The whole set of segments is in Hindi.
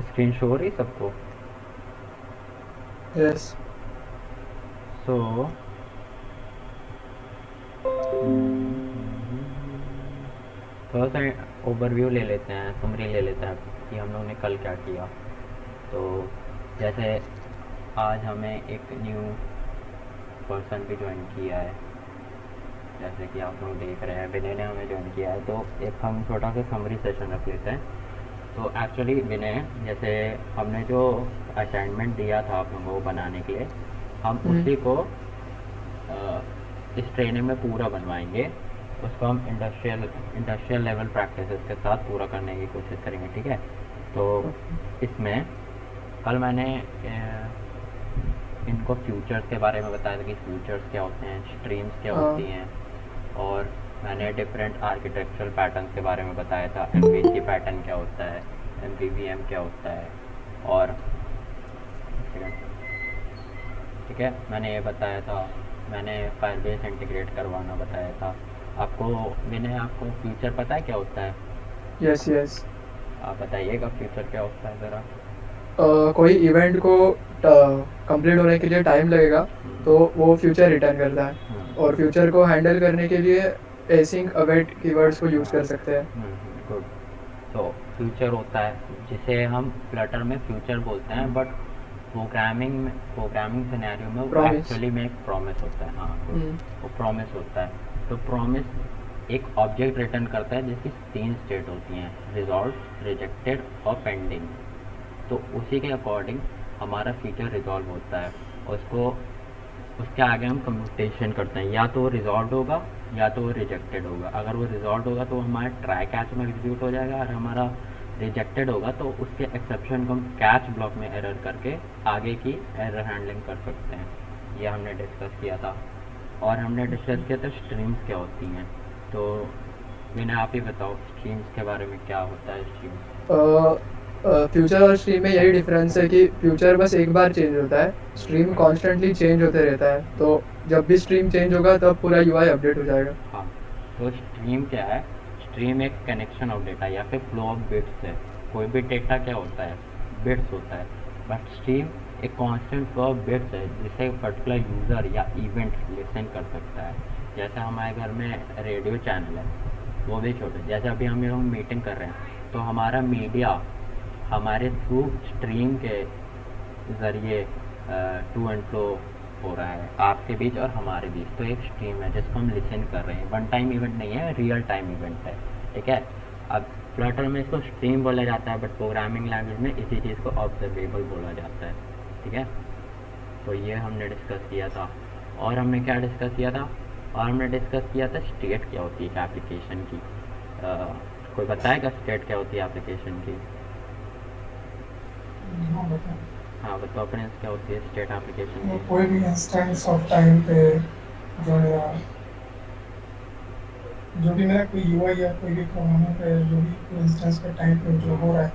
स्क्रीन शो हो रही सबको? यस। सो थोड़ा सा ओवरव्यू ले लेते हैं, समरी ले लेते हैं कि हम लोगों ने कल क्या किया। तो जैसे आज हमें एक न्यू पर्सन भी ज्वाइन किया है, जैसे कि आप लोग देख रहे हैं विनय ने हमें ज्वाइन किया है। तो एक हम छोटा सा समरी सेशन रख लेते हैं। तो एक्चुअली विनय, जैसे हमने जो असाइनमेंट दिया था आप लोगों को बनाने के लिए, हम उसी को इस ट्रेनिंग में पूरा बनवाएंगे। उसको हम इंडस्ट्रियल लेवल प्रैक्टिसेस के साथ पूरा करने की कोशिश करेंगे, ठीक है? तो इसमें कल मैंने इनको फ्यूचर्स के बारे में बताया था कि फ्यूचर्स क्या होते हैं, स्ट्रीम्स क्या होती हाँ। हैं, और मैंने डिफरेंट आर्किटेक्चरल पैटर्न्स के बारे में बताया था। एमवीसी पैटर्न क्या होता है, एमवीवीएम क्या होता है, और ठीक है मैंने ये बताया था। मैंने फायरबेस इंटीग्रेट करवाना बताया था आपको। विनय, आपको फ्यूचर पता है क्या होता है? Yes yes. आप बताइएगा फ्यूचर क्या होता है ज़रा। कोई इवेंट को कंप्लीट होने के लिए टाइम लगेगा, तो वो फ्यूचर रिटर्न करता है। और फ्यूचर को हैंडल करने के लिए एसिंग अवेट कीवर्ड्स को यूज़ कर सकते हैं। गुड। तो फ्यूचर होता है जिसे हम फ्लटर में फ्यूचर बोलते हैं, बट प्रोग्रामिंग सिनेरियो में वो प्रॉमिस। एक्चुअली में एक प्रॉमिस होता है। हाँ, गुड। वो प्रॉमिस होता है। तो प्रॉमिस एक ऑब्जेक्ट रिटर्न करता है जिसकी 3 स्टेट होती हैं, रिजॉल्व, रिजेक्टेड और पेंडिंग। तो उसी के अकॉर्डिंग हमारा फीचर रिजॉल्व होता है। उसको उसके आगे हम कंप्यूटेशन करते हैं, या तो वो रिजॉल्व होगा या तो वो रिजेक्टेड होगा। अगर वो रिजॉल्व होगा तो हमारा ट्राई कैच में एग्जीक्यूट हो जाएगा, और हमारा रिजेक्टेड होगा तो उसके एक्सेप्शन को हम कैच ब्लॉक में एरर करके आगे की एरर हैंडलिंग कर सकते हैं। ये हमने डिस्कस किया था। और हमने डिस्कस किया था स्ट्रीम्स क्या होती हैं। तो मैंने आप ही बताओ स्ट्रीम्स के बारे में, क्या होता है स्ट्रीम्स? फ्यूचर और स्ट्रीम में यही डिफरेंस है कि फ्यूचर बस एक बार चेंज होता है, स्ट्रीम कॉन्स्टेंटली चेंज होते रहता है। तो जब भी स्ट्रीम चेंज होगा तब पूरा यूआई अपडेट हो जाएगा। हाँ, तो स्ट्रीम क्या है? स्ट्रीम एक कनेक्शन ऑफ डेटा या फिर फ्लो ऑफ बिट्स है। कोई भी डेटा क्या होता है? बिट्स होता है। बट स्ट्रीम एक कांस्टेंट फ्लो ऑफ बिट्स है जिसे पर्टिकुलर यूज़र या इवेंट लिसन कर सकता है। जैसे हमारे घर में रेडियो चैनल है, वो भी छोटे, जैसे अभी हम लोग मीटिंग कर रहे हैं तो हमारा मीडिया हमारे थ्रू स्ट्रीम के ज़रिए टू एंड फ्लो हो रहा है आपके बीच और हमारे बीच। तो एक स्ट्रीम है जिसको हम लिसन कर रहे हैं। वन टाइम इवेंट नहीं है, रियल टाइम इवेंट है, ठीक है? अब फ्लटर में इसको स्ट्रीम बोला जाता है, बट प्रोग्रामिंग लैंग्वेज में इसी चीज़ को ऑब्जर्वेबल बोला जाता है, ठीक है? तो ये हमने डिस्कस किया था। और हमने क्या डिस्कस किया था? और हमने डिस्कस किया था स्टेट क्या होती है एप्लीकेशन की। कोई बताएगा स्टेट क्या होती है एप्लीकेशन की? हाँ बताएं। हाँ बताओ प्रिंस, क्या होती है स्टेट एप्लीकेशन वो की? कोई भी इंस्टेंस ऑफ टाइम पे जो मेरा जो भी मेरा कोई यूआई या कोई भी प्रोग्राम पे जो भी कोई इंस्टेंस पे टाइम पे जो हो रहा है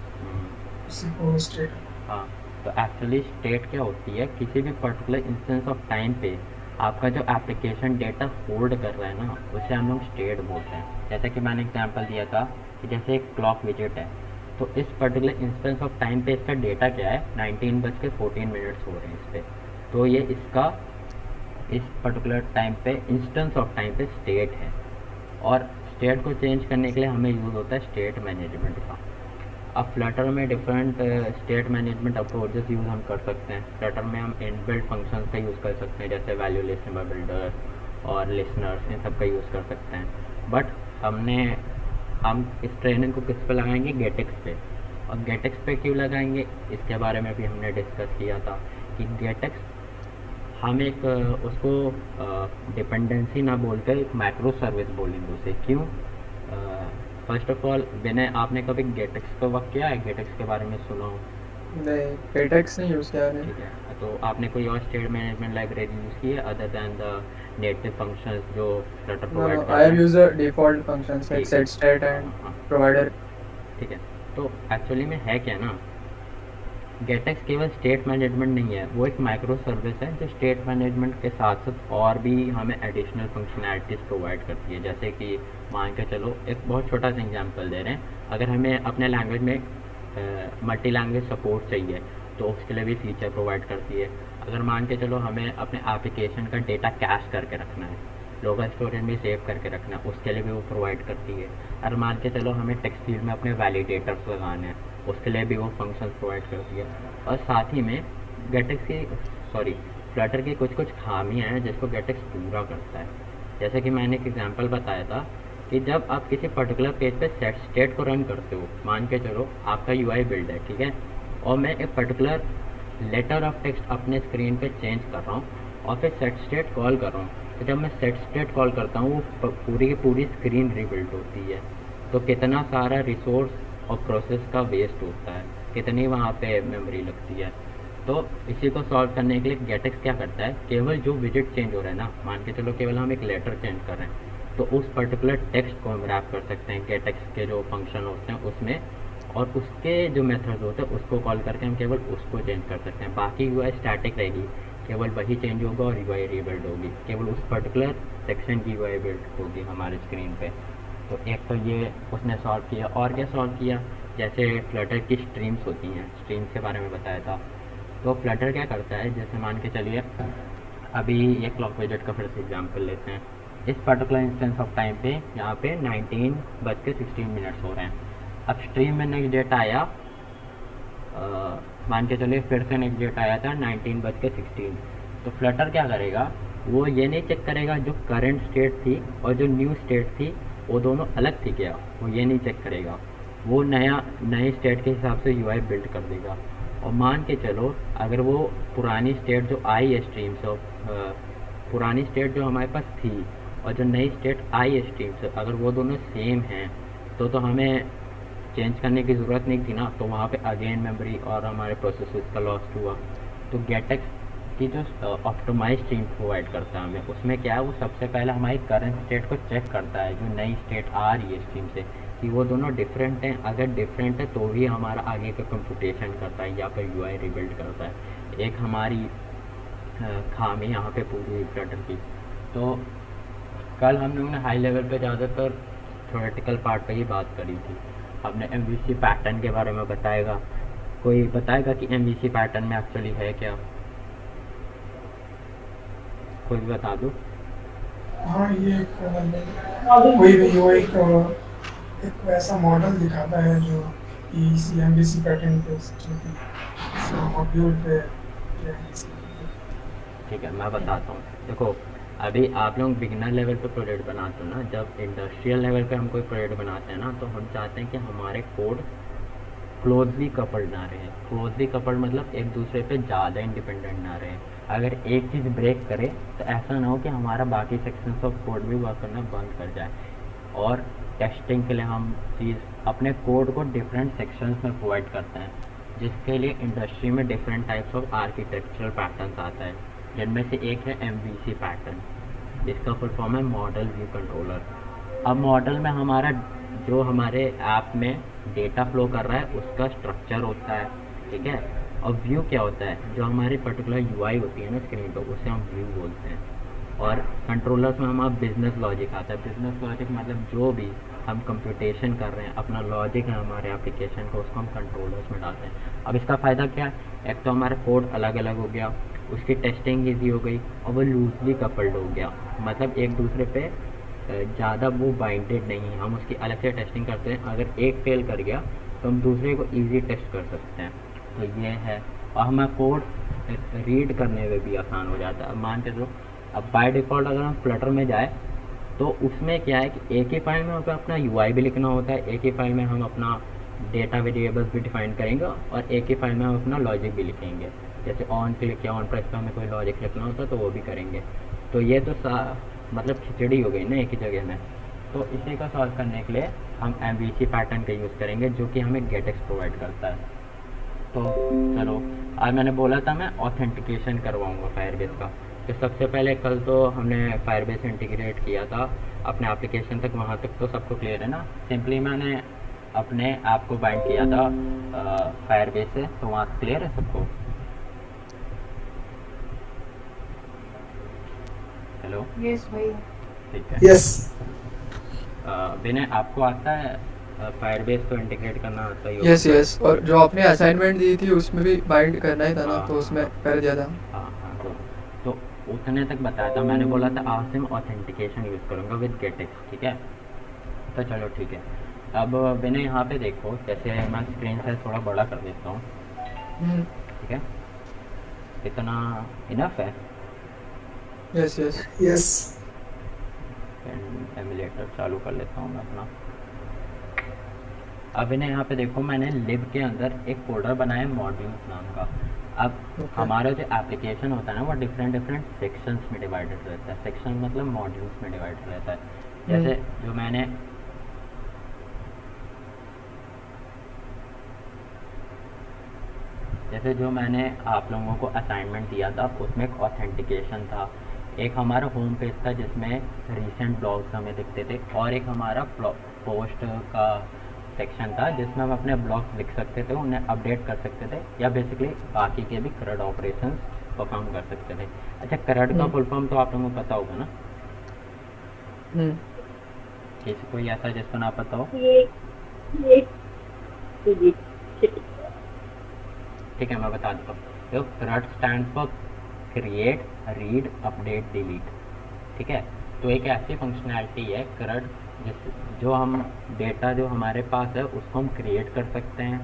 उसी को स्टेट। हाँ, तो एक्चुअली स्टेट क्या होती है? किसी भी पर्टिकुलर इंस्टेंस ऑफ टाइम पे आपका जो एप्लीकेशन डेटा होल्ड कर रहा है ना, उसे हम लोग स्टेट बोलते हैं। जैसे कि मैंने एग्जांपल दिया था कि जैसे एक क्लॉक विजिट है, तो इस पर्टिकुलर इंस्टेंस ऑफ टाइम पे इसका डेटा क्या है? 19:14 हो रहे हैं इस पर। तो ये इसका इस पर्टिकुलर टाइम पे इंस्टेंस ऑफ टाइम पे स्टेट है। और स्टेट को चेंज करने के लिए हमें यूज़ होता है स्टेट मैनेजमेंट का। अब फ्लटर में different state management approaches use हम कर सकते हैं। फ्लटर में हम इनबिल्ट फंक्शंस का यूज़ कर सकते हैं, जैसे वैल्यू लिस्नर बिल्डर और लिसनर्स, इन सब का यूज़ कर सकते हैं। बट हम इस ट्रेनिंग को किस पे लगाएंगे? गेटेक्स पे। और गेटेक्स पे क्यों लगाएंगे, इसके बारे में भी हमने डिस्कस किया था कि गेटेक्स हम एक उसको डिपेंडेंसी ना बोलकर एक माइक्रो सर्विस बोलेंगे उसे। क्यों? फर्स्ट ऑफ ऑल विनय, आपने कभी गेटेक्स का वर्क किया है? गेटेक्स के बारे में सुना हो? नहीं, पेटेक्स नहीं यूज़ किया मैंने। ठीक है, तो आपने कोई और स्टेट मैनेजमेंट लाइब्रेरी यूज़ की है other than the native functions जो Flutter No, no, provide I करता have है? used the default functions like ठीक है। set state हाँ and हाँ, provider. ठीक है। तो एक्चुअली में है क्या ना, गेटेक्स केवल स्टेट मैनेजमेंट नहीं है, वो एक माइक्रो सर्विस है जो स्टेट मैनेजमेंट के साथ साथ और भी हमें एडिशनल फंक्शनैलिटीज़ प्रोवाइड करती है। जैसे कि मान के चलो, एक बहुत छोटा सा एग्जांपल दे रहे हैं। अगर हमें अपने लैंग्वेज में मल्टी लैंग्वेज सपोर्ट चाहिए तो उसके लिए भी फीचर प्रोवाइड करती है। अगर मान के चलो हमें अपने एप्लीकेशन का डेटा कैश करके रखना है, लोकल स्टोरेज में सेव करके रखना है, उसके लिए भी वो प्रोवाइड करती है। अगर मान के चलो हमें टेक्स्ट फील्ड में अपने वैलिडेटर्स लगाने हैं, उसके लिए भी वो फंक्शन प्रोवाइड करती है। और साथ ही में गेटेक्स की फ्लटर की कुछ कुछ खामियाँ हैं जिसको गेटेक्स पूरा करता है। जैसे कि मैंने एक एग्जांपल बताया था कि जब आप किसी पर्टिकुलर पेज पे सेट स्टेट को रन करते हो, मान के चलो आपका यूआई बिल्ड है, ठीक है, और मैं एक पर्टिकुलर लेटर ऑफ टेक्स्ट अपने स्क्रीन पे चेंज कर रहा हूँ और फिर सेट स्टेट कॉल कर रहा हूँ, तो जब मैं सेट स्टेट कॉल करता हूँ वो पूरी की पूरी स्क्रीन रीबिल्ड होती है। तो कितना सारा रिसोर्स और प्रोसेस का वेस्ट होता है, कितनी वहाँ पे मेमोरी लगती है। तो इसी को सॉल्व करने के लिए गेटेक्स क्या करता है, केवल जो विजिट चेंज हो रहा है ना, मान के चलो केवल हम एक लेटर चेंज कर रहे हैं, तो उस पर्टिकुलर टेक्स्ट को हम रैप कर सकते हैं गेटेक्स के जो फंक्शन होते हैं उसमें, और उसके जो मेथड होते हैं उसको कॉल करके हम केवल उसको चेंज कर सकते हैं। बाकी यूआई स्टैटिक रहेगी, केवल वही चेंज होगा और यूआई रीबिल्ड होगी, केवल उस पर्टिकुलर सेक्शन की यूआई बिल्ड होगी हमारे स्क्रीन पे। तो एक तो ये उसने सॉल्व किया। और क्या सॉल्व किया, जैसे फ्लटर की स्ट्रीम्स होती हैं, स्ट्रीम्स के बारे में बताया था। तो फ्लटर क्या करता है, जैसे मान के चलिए अभी ये क्लॉक विजेट का फिर से एग्जांपल लेते हैं। इस पर्टिकुलर इंस्टेंस ऑफ टाइम पे यहाँ पे 19:16 हो रहे हैं। अब स्ट्रीम में नेक्स्ट डेट आया, मान के चलिए फिर से नेक्स्ट डेट आया था 19:16। तो फ्लटर क्या करेगा, वो ये नहीं चेक करेगा जो करंट स्टेट थी और जो न्यू स्टेट थी वो दोनों अलग थी क्या, वो ये नहीं चेक करेगा, वो नए स्टेट के हिसाब से यूआई बिल्ड कर देगा। और मान के चलो अगर वो पुरानी स्टेट जो आई है स्ट्रीम से, पुरानी स्टेट जो हमारे पास थी और जो नई स्टेट आई है स्ट्रीम से, अगर वो दोनों सेम हैं तो हमें चेंज करने की ज़रूरत नहीं थी ना, तो वहाँ पे अगेन मेमोरी और हमारे प्रोसेसर्स का लॉस हुआ। तो गेटेक्स की जो ऑप्टिमाइज स्ट्रीम प्रोवाइड करता है हमें, उसमें क्या है, वो सबसे पहले हमारी करंट स्टेट को चेक करता है जो नई स्टेट आ रही है स्ट्रीम से, कि वो दोनों डिफरेंट हैं। अगर डिफरेंट है तो भी हमारा आगे का कंप्यूटेशन करता है या फिर यूआई रिबिल्ड करता है। एक हमारी खामी यहाँ पे पूरी हुई फ्लटर की। तो कल हम लोगों ने हाई लेवल पे ज़्यादातर थ्योरेटिकल पार्ट पे ही बात करी थी। हमने एमवीसी पैटर्न के बारे में बताएगा, कोई बताएगा कि एमवीसी पैटर्न में एक्चुअली है क्या, कोई भी बता दो। हाँ, ये कोई भी यूआई को एक वैसा मॉडल दिखाता है जो इसी एमवीसी पैटर्न पे मॉड्यूल पे। ठीक है, मैं बताता हूँ। देखो अभी आप लोग बिगिनर लेवल पे प्रोजेक्ट बनाते हो ना, जब इंडस्ट्रियल लेवल पे हम कोई प्रोजेक्ट बनाते हैं ना, तो हम चाहते हैं कि हमारे कोड क्लोजली कपल्ड ना रहे। क्लोजली कपल्ड मतलब एक दूसरे पे ज़्यादा इंडिपेंडेंट ना रहे। अगर एक चीज़ ब्रेक करे तो ऐसा ना हो कि हमारा बाकी सेक्शंस ऑफ कोड भी वर्क करना बंद कर जाए। और टेस्टिंग के लिए हम अपने कोड को डिफरेंट सेक्शंस में प्रोवाइड करते हैं, जिसके लिए इंडस्ट्री में different types of architectural patterns आता है, जिनमें से एक है एमवीसी पैटर्न, जिसका फुल फॉर्म है मॉडल व्यू कंट्रोलर। अब मॉडल में हमारा जो हमारे ऐप में डेटा फ्लो कर रहा है उसका स्ट्रक्चर होता है, ठीक है। और व्यू क्या होता है, जो हमारी पर्टिकुलर यूआई होती है ना स्क्रीन पर, उसे हम व्यू बोलते हैं। और कंट्रोलर्स में हमारा बिजनेस लॉजिक आता है। बिजनेस लॉजिक मतलब जो भी हम कंप्यूटेशन कर रहे हैं, अपना लॉजिक है हमारे एप्लीकेशन का, उसको हम कंट्रोलर्स में डालते हैं। अब इसका फ़ायदा क्या है, एक तो हमारा कोड अलग अलग हो गया, उसकी टेस्टिंग ईजी हो गई, और वो लूजली कपल्ड हो गया, मतलब एक दूसरे पे ज़्यादा वो बाइंडेड नहीं है। हम उसकी अलग से टेस्टिंग करते हैं, अगर एक फेल कर गया तो हम दूसरे को ईजी टेस्ट कर सकते हैं। तो ये है, और हमें कोड रीड करने में भी आसान हो जाता है। अब मान के चलो, अब बाय डिफ़ॉल्ट अगर हम फ्लटर में जाए तो उसमें क्या है कि एक ही फाइल में हमें अपना यूआई भी लिखना होता है, एक ही फाइल में हम अपना डेटा वेरिएबल्स भी डिफाइन करेंगे, और एक ही फाइल में हम अपना लॉजिक भी लिखेंगे। जैसे ऑन क्लिक या ऑन प्रेस पे हमें कोई लॉजिक लिखना होता है तो वो भी करेंगे। तो ये तो मतलब खिचड़ी हो गई ना एक ही जगह में। तो इसी को सॉल्व करने के लिए हम एमवीसी पैटर्न का यूज़ करेंगे, जो कि हमें गेटेक्स प्रोवाइड करता है। तो चलो, आज मैंने बोला था मैं ऑथेंटिकेशन करवाऊँगा फायरबेस का। तो सबसे पहले कल तो हमने फायरबेस इंटीग्रेट किया था अपने एप्लीकेशन तक, वहाँ तक तो सबको क्लियर है ना। सिंपली मैंने अपने ऐप को बाइंड किया था फायरबेस से, तो वहाँ क्लियर है सबको। हेलो, यस भाई। ठीक है। यस। विनय, आपको आता है फायरबेस तो इंटीग्रेट करना आता ही यस होगा। यस, और जो आपने असाइनमेंट दी थी उसमें भी बाइंड करना ही था ना, हाँ तो उसमें कर दिया था। हाँ हाँ, तो उतने तक बताया था मैंने, बोला था आसिम ऑथेंटिकेशन यूज़ करूँगा विद गेटेक्स, ठीक है। तो चलो ठीक है। अब मैंने यहाँ पे देखो, जैसे मैं स्क्रीन साइज थोड़ा बड़ा कर देता हूँ, ठीक है, इतना इनफ है। Yes yes. यस। एमुलेटर चालू कर लेता हूँ मैं अपना। अब इन्हें यहाँ पे देखो, मैंने लिब के अंदर एक फोल्डर बनाया मॉड्यूल्स नाम का। अब Okay. हमारा जो एप्लीकेशन होता है ना, वो डिफरेंट डिफरेंट सेक्शंस में डिवाइडेड रहता है। सेक्शन मतलब मॉड्यूल्स में डिवाइडेड रहता है। जैसे जो मैंने आप लोगों को असाइनमेंट दिया था, उसमें एक ऑथेंटिकेशन था, एक हमारा होम पेज था जिसमें रीसेंट ब्लॉग्स हमें दिखते थे, और एक हमारा पोस्ट का सेक्शन था जिसमें हम अपने ब्लॉग्स लिख सकते थे, उन्हें अपडेट कर सकते थे, या बेसिकली बाकी के भी CRUD ऑपरेशंस परफॉर्म कर सकते थे। अच्छा, CRUD का फुल फॉर्म तो आप लोगों को पता होगा ना? किसी कोई ऐसा जिसको ना पता हो? ठीक है, मैं बता देता हूँ। तो CRUD stand for create read update delete, ठीक है। तो एक ऐसी फंक्शनैलिटी है CRUD जो हम डेटा जो हमारे पास है उसको हम क्रिएट कर सकते हैं,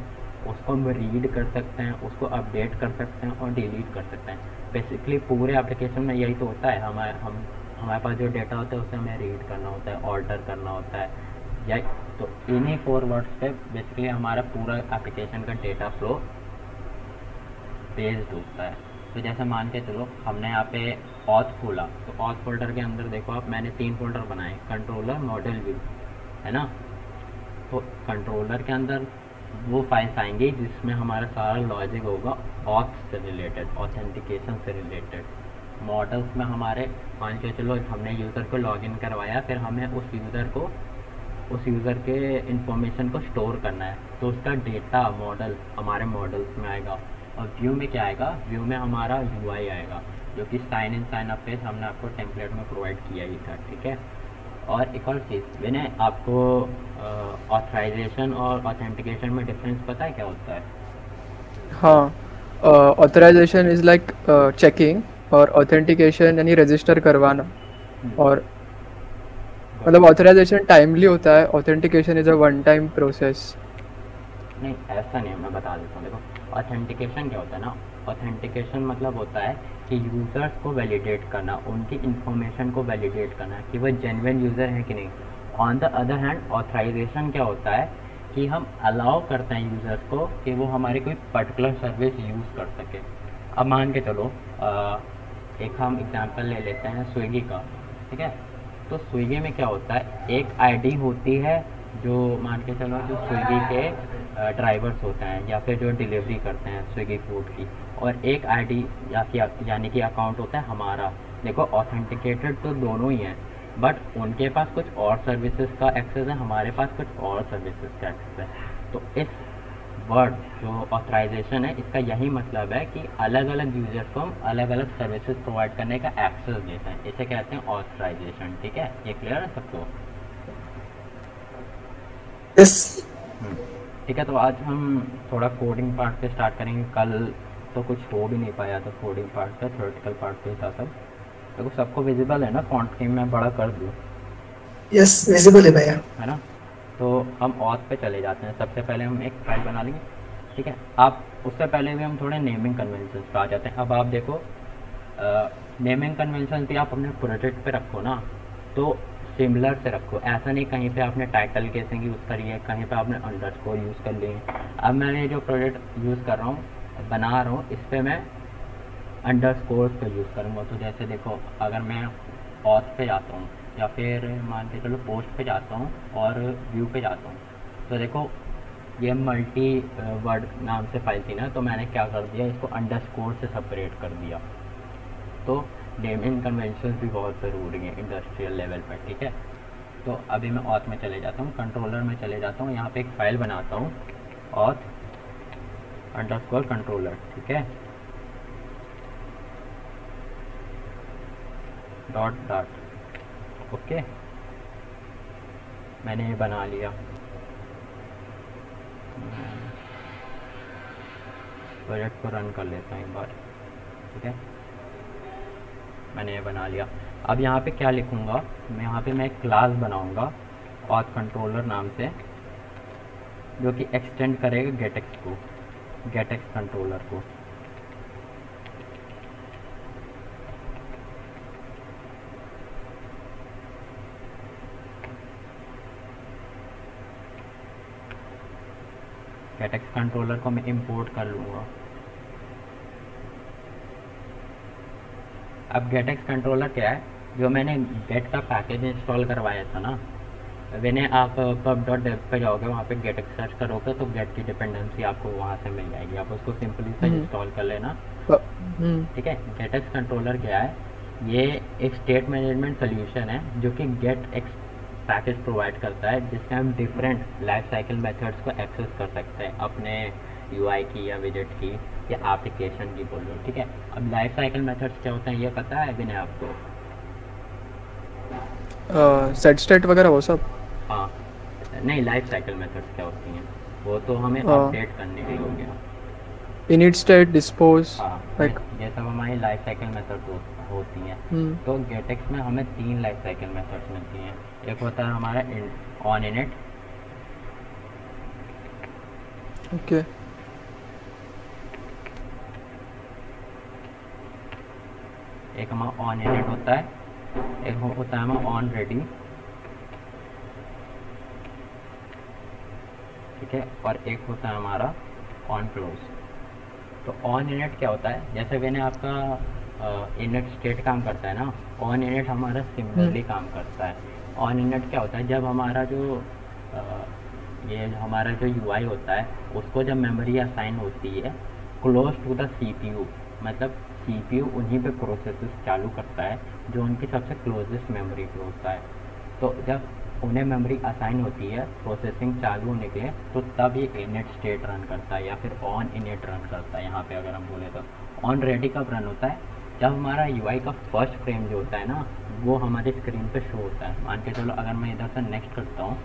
उसको हम रीड कर सकते हैं, उसको अपडेट कर सकते हैं और डिलीट कर सकते हैं। बेसिकली पूरे एप्लीकेशन में यही तो होता है। हमारे पास जो डेटा होता है उसे हमें रीड करना होता है, ऑल्टर करना होता है, या तो इन्हीं 4 वर्ड्स पे बेसिकली हमारा पूरा एप्लीकेशन का डेटा फ्लो बेस्ड होता है। तो जैसे मान के चलो, हमने यहाँ पे ऑथ खोला, तो ऑथ फोल्डर के अंदर देखो आप, मैंने 3 फोल्डर बनाए, कंट्रोलर, मॉडल, व्यू, है ना। तो कंट्रोलर के अंदर वो फाइल्स आएंगी जिसमें हमारा सारा लॉजिक होगा ऑथ से रिलेटेड, ऑथेंटिकेशन से रिलेटेड। मॉडल्स में हमारे मान के चलो हमने यूज़र को लॉगिन करवाया, फिर हमें उस यूज़र के इंफॉर्मेशन को स्टोर करना है, तो उसका डेटा मॉडल हमारे मॉडल्स में आएगा। और व्यू में क्या आएगा? व्यू में हमारा UI आएगा, जो कि sign in sign up page हमने आपको टेम्पलेट में प्रोवाइड किया ही था, ठीक है। और एक और चीज़, मैंने आपको ऑथराइजेशन और ऑथेंटिकेशन में डिफरेंस पता है क्या होता है? हाँ, ऑथराइजेशन इज़ लाइक चेकिंग, और ऑथेंटिकेशन यानी रजिस्टर करवाना। और मतलब ऑथराइजेशन टाइमली होता है, authentication is a one time process. नहीं, ऐसा नहीं है, मैं बता देता हूँ। देखो, ऑथेंटिकेशन क्या होता है ना, ऑथेंटिकेशन मतलब होता है कि यूज़र्स को वैलिडेट करना, उनकी इन्फॉर्मेशन को वैलिडेट करना कि वो जेन्युइन यूज़र है कि नहीं। On the other hand authorization क्या होता है कि हम अलाउ करते हैं यूज़र्स को कि वो हमारी कोई पर्टिकुलर सर्विस यूज़ कर सके। अब मान के चलो, एक हम एग्जांपल ले लेते हैं स्विगी का, ठीक है। तो स्विगी में क्या होता है, एक आईडी होती है जो मान के चलो जो स्विगी के ड्राइवर्स होते हैं या फिर जो डिलीवरी करते हैं स्विगी फूड की, और एक आईडी यानी कि अकाउंट होता है हमारा। देखो, ऑथेंटिकेटेड तो दोनों ही हैं, बट उनके पास कुछ और सर्विसेज का एक्सेस है, हमारे पास कुछ और सर्विसेज का एक्सेस है। तो इस वर्ड जो ऑथराइजेशन है, इसका यही मतलब है कि अलग अलग यूजर्स को हम अलग अलग सर्विसेज प्रोवाइड करने का एक्सेस देते हैं, इसे कहते हैं ऑथराइजेशन, ठीक है। ये क्लियर है सबको? यस। ठीक है, तो आज हम थोड़ा कोडिंग पार्ट से स्टार्ट करेंगे। कल तो कुछ हो भी नहीं पाया था कोडिंग पार्ट का, थ्योरेटिकल पार्ट पे था सब। देखो, सबको विजिबल है ना? फॉन्ट की मैं बड़ा कर दूँ? यस, विजिबल है भैया, है ना। तो हम ऑथ पे चले जाते हैं। सबसे पहले हम एक फाइल बना लेंगे, ठीक है। आप उससे पहले भी हम थोड़े नेमिंग कन्वेंशन पे आ जाते हैं। अब आप देखो, नेमिंग कन्वेंशन भी आप अपने प्रोजेक्ट पे रखो ना, तो सिमिलर से रखो। ऐसा नहीं कहीं पे आपने टाइटल केसिंग यूज़ करी है, कहीं पे आपने अंडरस्कोर यूज़ कर लिए। अब मैं जो प्रोजेक्ट यूज़ कर रहा हूँ, बना रहा हूँ, इस पर मैं अंडरस्कोर पे यूज़ करूँगा। तो जैसे देखो, अगर मैं ऑथ पे जाता हूँ या फिर मान के चलो पोस्ट पे जाता हूँ और व्यू पे जाता हूँ, तो देखो ये मल्टी वर्ड नाम से फाइल थी ना, तो मैंने क्या कर दिया, इसको अंडरस्कोर से सेपरेट कर दिया। तो नेमिंग कन्वेंशन भी बहुत ज़रूरी है इंडस्ट्रियल लेवल पर, ठीक है। तो अभी मैं ऑथ में चले जाता हूँ, कंट्रोलर में चले जाता हूँ, यहाँ पे एक फ़ाइल बनाता हूँ, ऑथ अंडरस्कोर कंट्रोलर, ठीक है, .डॉट। ओके, मैंने ये बना लिया। प्रोजेक्ट को रन कर लेता हूँ एक बार, ठीक है। मैंने ये बना लिया। अब यहाँ पे क्या लिखूँगा मैं, यहाँ पे मैं एक क्लास बनाऊँगा ऑथ कंट्रोलर नाम से, जो कि एक्सटेंड करेगा गेटएक्स को, गेटएक्स कंट्रोलर को। गेटएक्स कंट्रोलर को मैं इंपोर्ट कर लूँगा। अब गेटएक्स कंट्रोलर क्या है, जो मैंने गेट का पैकेज इंस्टॉल करवाया था ना, मैंने आप pub.dev पे जाओगे, वहाँ पे गेटएक्स सर्च करोगे तो गेट की डिपेंडेंसी आपको वहाँ से मिल जाएगी। आप उसको सिंपली से इंस्टॉल कर लेना, ठीक है। गेटएक्स कंट्रोलर क्या है, ये एक स्टेट मैनेजमेंट सोल्यूशन है जो कि गेटएक्स पैकेज प्रोवाइड करता है, जिससे हम डिफरेंट लाइफ साइकिल मेथड्स को एक्सेस कर सकते हैं अपने यूआई की या विजेट की या एप्लीकेशन की बोलो, ठीक है। अब लाइफ साइकिल मेथड्स क्या होते हैं ये पता है विनय आपको? सेट स्टेट वगैरह वो सब? हाँ नहीं, लाइफ साइकिल मेथड्स क्या होती हैं वो तो हमें अपडेट करने के लिए हो गया। इनिट स्टेट, डिस्पोज, हाँ लाइक ये सब हमारी लाइफ साइकिल मेथड होती हैं। तो गेटएक्स में हमें 3 लाइफ साइकिल मेथड्स मिलती हैं। एक होता है हमारा ऑन इनिट, ओके, एक हमारा ऑन इनिट होता है, एक होता है हमारा ऑन रेडी, ठीक है, और एक होता है हमारा ऑन क्लोज। तो ऑन इनिट क्या होता है, जैसे मैंने आपका इनिट स्टेट काम करता है ना, ऑन इनिट हमारा सिमिलरली काम करता है। ऑन इनिट क्या होता है, जब हमारा जो ये हमारा जो यूआई होता है उसको जब मेमोरी असाइन होती है क्लोज टू द सीपीयू, मतलब सीपीयू उन्हीं पे प्रोसेसेस चालू करता है जो उनकी सबसे क्लोजेस्ट मेमोरी पे होता है। तो जब उन्हें मेमोरी असाइन होती है प्रोसेसिंग चालू होने के लिए, तो तब ये इनिट स्टेट रन करता है या फिर ऑन इनिट रन करता है। यहाँ पे अगर हम बोले तो ऑन रेडी कब रन होता है, जब हमारा यूआई का फर्स्ट फ्रेम जो होता है ना वो हमारे स्क्रीन पे शो होता है। मान के चलो अगर मैं इधर से नेक्स्ट करता हूँ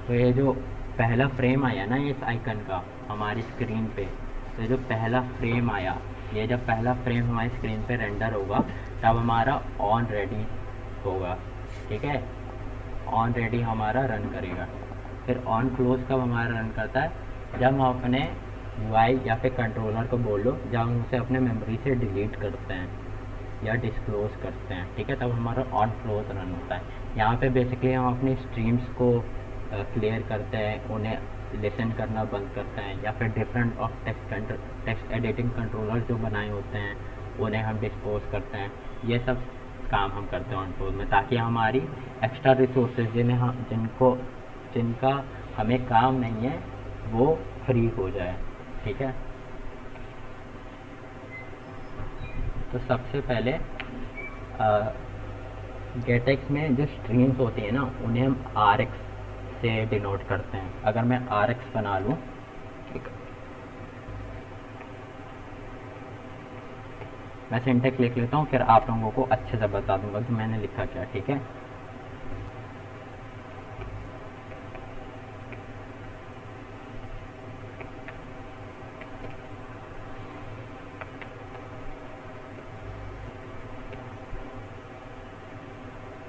तो ये जो पहला फ्रेम आया ना इस आइकन का हमारी स्क्रीन पे, तो ये जो पहला फ्रेम आया, ये जब पहला फ्रेम हमारी स्क्रीन पे रेंडर होगा तब हमारा ऑन रेडी होगा, ठीक है। ऑन रेडी हमारा रन करेगा। फिर ऑन क्लोज कब हमारा रन करता है, जब हम अपने यूआई या फिर कंट्रोलर को बोलो जब हम उसे अपने मेमोरी से डिलीट करते हैं या डिस्क्लोज करते हैं, ठीक है, तब हमारा ऑन क्लोज रन होता है। यहाँ पे बेसिकली हम अपनी स्ट्रीम्स को क्लियर करते हैं, उन्हें लिसन करना बंद करते हैं, या फिर different of text editing controller जो बनाए होते हैं उन्हें हम डिस्पोज करते हैं। ये सब काम हम करते हैं ऑन क्लोज में, ताकि हमारी एक्स्ट्रा रिसोर्सेज जिनका हमें काम नहीं है वो फ्री हो जाए, ठीक है। तो सबसे पहले गेटएक्स में जो स्ट्रीम्स होती है ना उन्हें हम RX से डिनोट करते हैं। अगर मैं RX बना लूँ, ठीक, मैं सिंटेक्स लिख लेता हूँ फिर आप लोगों को अच्छे से बता दूंगा कि मैंने लिखा क्या, ठीक है।